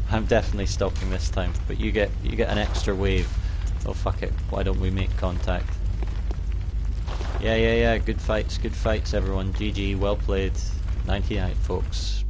I'm definitely stopping this time, but you get an extra wave. Oh fuck it, why don't we make contact? Yeah, good fights everyone. GG, well played. 99 folks.